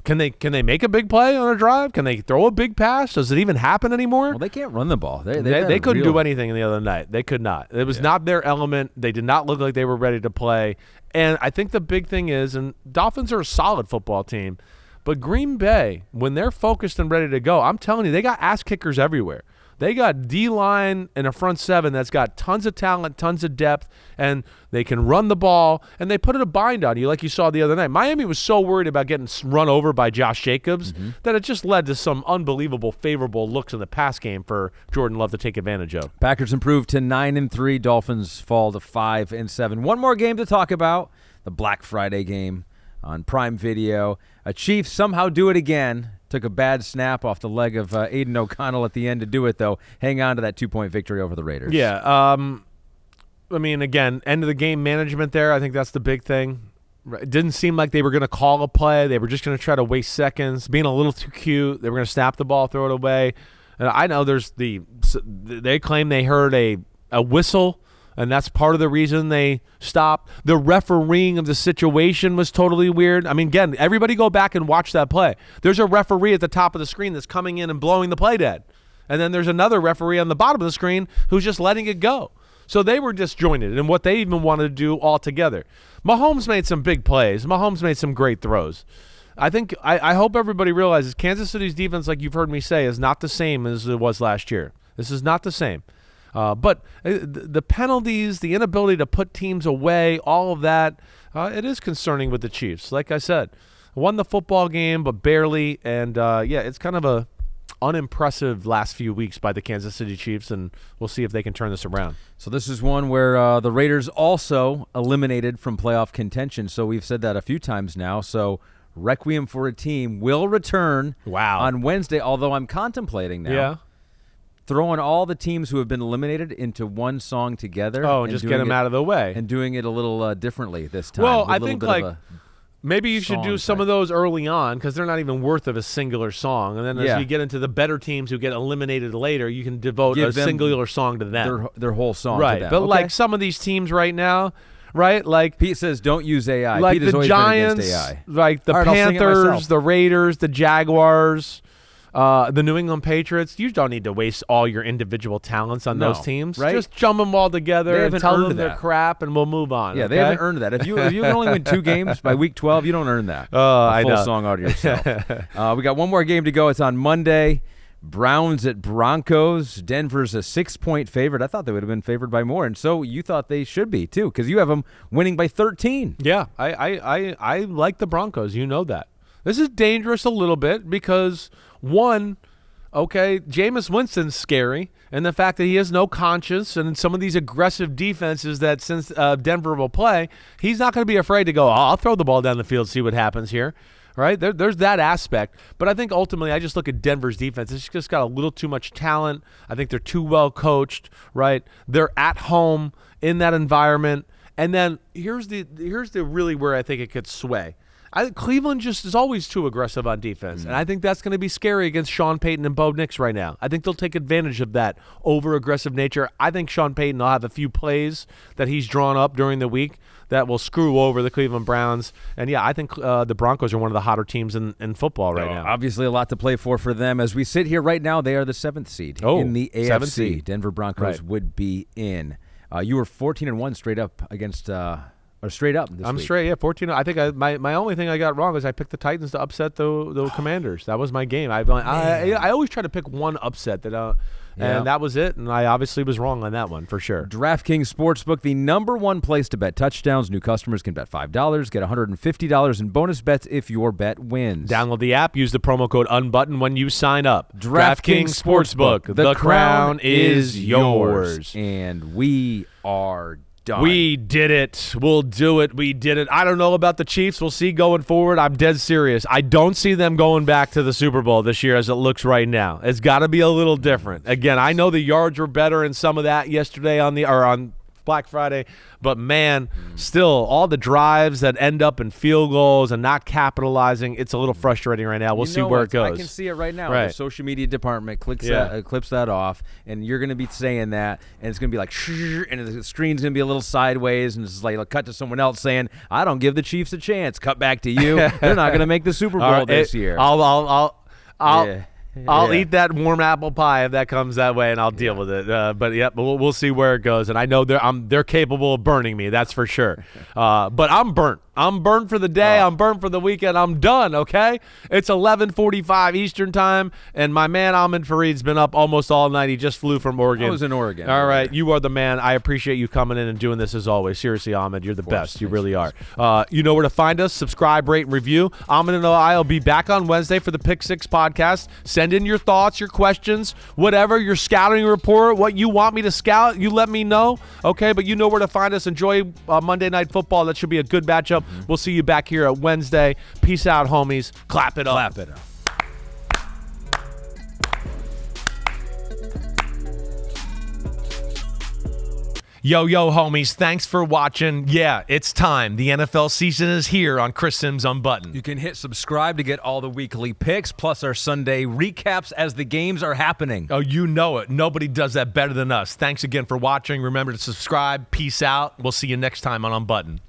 can they make a big play on a drive? Can they throw a big pass? Does it even happen anymore? Well, they can't run the ball. They couldn't do anything the other night. They could not. It was not their element. They did not look like they were ready to play. And I think the big thing is, and Dolphins are a solid football team, but Green Bay, when they're focused and ready to go, I'm telling you, they got ass kickers everywhere. They got D-line and a front seven that's got tons of talent, tons of depth, and they can run the ball, and they put a bind on you like you saw the other night. Miami was so worried about getting run over by Josh Jacobs that it just led to some unbelievable favorable looks in the pass game for Jordan Love to take advantage of. Packers improved to 9-3. Dolphins fall to 5-7. One more game to talk about, the Black Friday game on Prime Video. Chiefs somehow do it again. Took a bad snap off the leg of Aiden O'Connell at the end to do it, though. Hang on to that 2-point victory over the Raiders. Yeah. I mean, again, end of the game management there. I think that's the big thing. It didn't seem like they were going to call a play. They were just going to try to waste seconds, being a little too cute. They were going to snap the ball, throw it away. And I know they claim they heard a whistle, and that's part of the reason they stopped. The refereeing of the situation was totally weird. I mean, again, everybody go back and watch that play. There's a referee at the top of the screen that's coming in and blowing the play dead. And then there's another referee on the bottom of the screen who's just letting it go. So they were disjointed in what they even wanted to do altogether. Mahomes made some big plays. Mahomes made some great throws. I hope everybody realizes Kansas City's defense, like you've heard me say, is not the same as it was last year. This is not the same. But the penalties, the inability to put teams away, all of that, it is concerning with the Chiefs. Like I said, won the football game, but barely. And, it's kind of a unimpressive last few weeks by the Kansas City Chiefs, and we'll see if they can turn this around. So this is one where the Raiders also eliminated from playoff contention. So we've said that a few times now. So Requiem for a Team will return on Wednesday, although I'm contemplating now. Throwing all the teams who have been eliminated into one song together. Oh, and just get them out of the way. And doing it a little differently this time. Well, I think maybe you should do some of those early on because they're not even worth of a singular song. And then as you get into the better teams who get eliminated later, you can devote a singular song to them. Their whole song to them. Right, but like some of these teams right now, right? Like Pete says, don't use AI. Like Pete has the Giants, AI. like the Panthers, the Raiders, the Jaguars, the New England Patriots. You don't need to waste all your individual talents on those teams. Right? Just jump them all together and tell them they're crap, and we'll move on. Yeah, they haven't earned that. If you can only win 2 games by week 12, you don't earn that. I know. Full song out of yourself. We got one more game to go. It's on Monday. Browns at Broncos. Denver's a 6-point favorite. I thought they would have been favored by more, and so you thought they should be too, because you have them winning by 13. Yeah, I like the Broncos. You know that. This is dangerous a little bit because, one, Jameis Winston's scary, and the fact that he has no conscience and some of these aggressive defenses that since Denver will play, he's not going to be afraid to go, I'll throw the ball down the field, see what happens here. Right? There's that aspect. But I think ultimately I just look at Denver's defense. It's just got a little too much talent. I think they're too well coached, right? They're at home in that environment. And then here's the really where I think it could sway. Cleveland just is always too aggressive on defense, and I think that's going to be scary against Sean Payton and Bo Nix right now. I think they'll take advantage of that over-aggressive nature. I think Sean Payton will have a few plays that he's drawn up during the week that will screw over the Cleveland Browns. And, I think the Broncos are one of the hotter teams in football right now. Obviously a lot to play for them. As we sit here right now, they are the 7th seed in the AFC. Seed. Denver Broncos would be in. You were 14-1 straight up against or straight up this I'm week. Straight, 14. I think my only thing I got wrong is I picked the Titans to upset the Commanders. That was my game. I always try to pick one upset and that was it. And I obviously was wrong on that one for sure. DraftKings Sportsbook, the #1 place to bet touchdowns. New customers can bet $5, get $150 in bonus bets if your bet wins. Download the app. Use the promo code UNBUTTON when you sign up. DraftKings Sportsbook. The crown is yours. And we are Done. We did it. We'll do it. We did it. I don't know about the Chiefs. We'll see going forward. I'm dead serious. I don't see them going back to the Super Bowl this year as it looks right now. It's got to be a little different. Again, I know the yards were better in some of that yesterday on Black Friday, but man, still all the drives that end up in field goals and not capitalizing, it's a little frustrating right now. We'll see where it goes. I can see it right now. Right. The social media department clips that off, and you're going to be saying that, and it's going to be like, and the screen's going to be a little sideways, and it's like it'll cut to someone else saying, "I don't give the Chiefs a chance." Cut back to you. They're not going to make the Super Bowl this year. I'll eat that warm apple pie if that comes that way, and I'll deal with it. But we'll see where it goes. And I know they're capable of burning me. That's for sure. But I'm burnt. I'm burnt for the day. I'm burnt for the weekend. I'm done, okay? It's 11:45 Eastern time, and my man Ahmed Fareed's been up almost all night. He just flew from Oregon. I was in Oregon. All right. You are the man. I appreciate you coming in and doing this as always. Seriously, Ahmed, you're the best. You really are. You know where to find us. Subscribe, rate, and review. Ahmed and I will be back on Wednesday for the Pick Six podcast. Send in your thoughts, your questions, whatever, your scouting report, what you want me to scout, you let me know, okay? But you know where to find us. Enjoy Monday Night Football. That should be a good matchup. We'll see you back here at Wednesday. Peace out, homies. Clap it up. Clap it up. Yo, homies, thanks for watching. Yeah, it's time. The NFL season is here on Chris Simms Unbuttoned. You can hit subscribe to get all the weekly picks, plus our Sunday recaps as the games are happening. Oh, you know it. Nobody does that better than us. Thanks again for watching. Remember to subscribe. Peace out. We'll see you next time on Unbuttoned.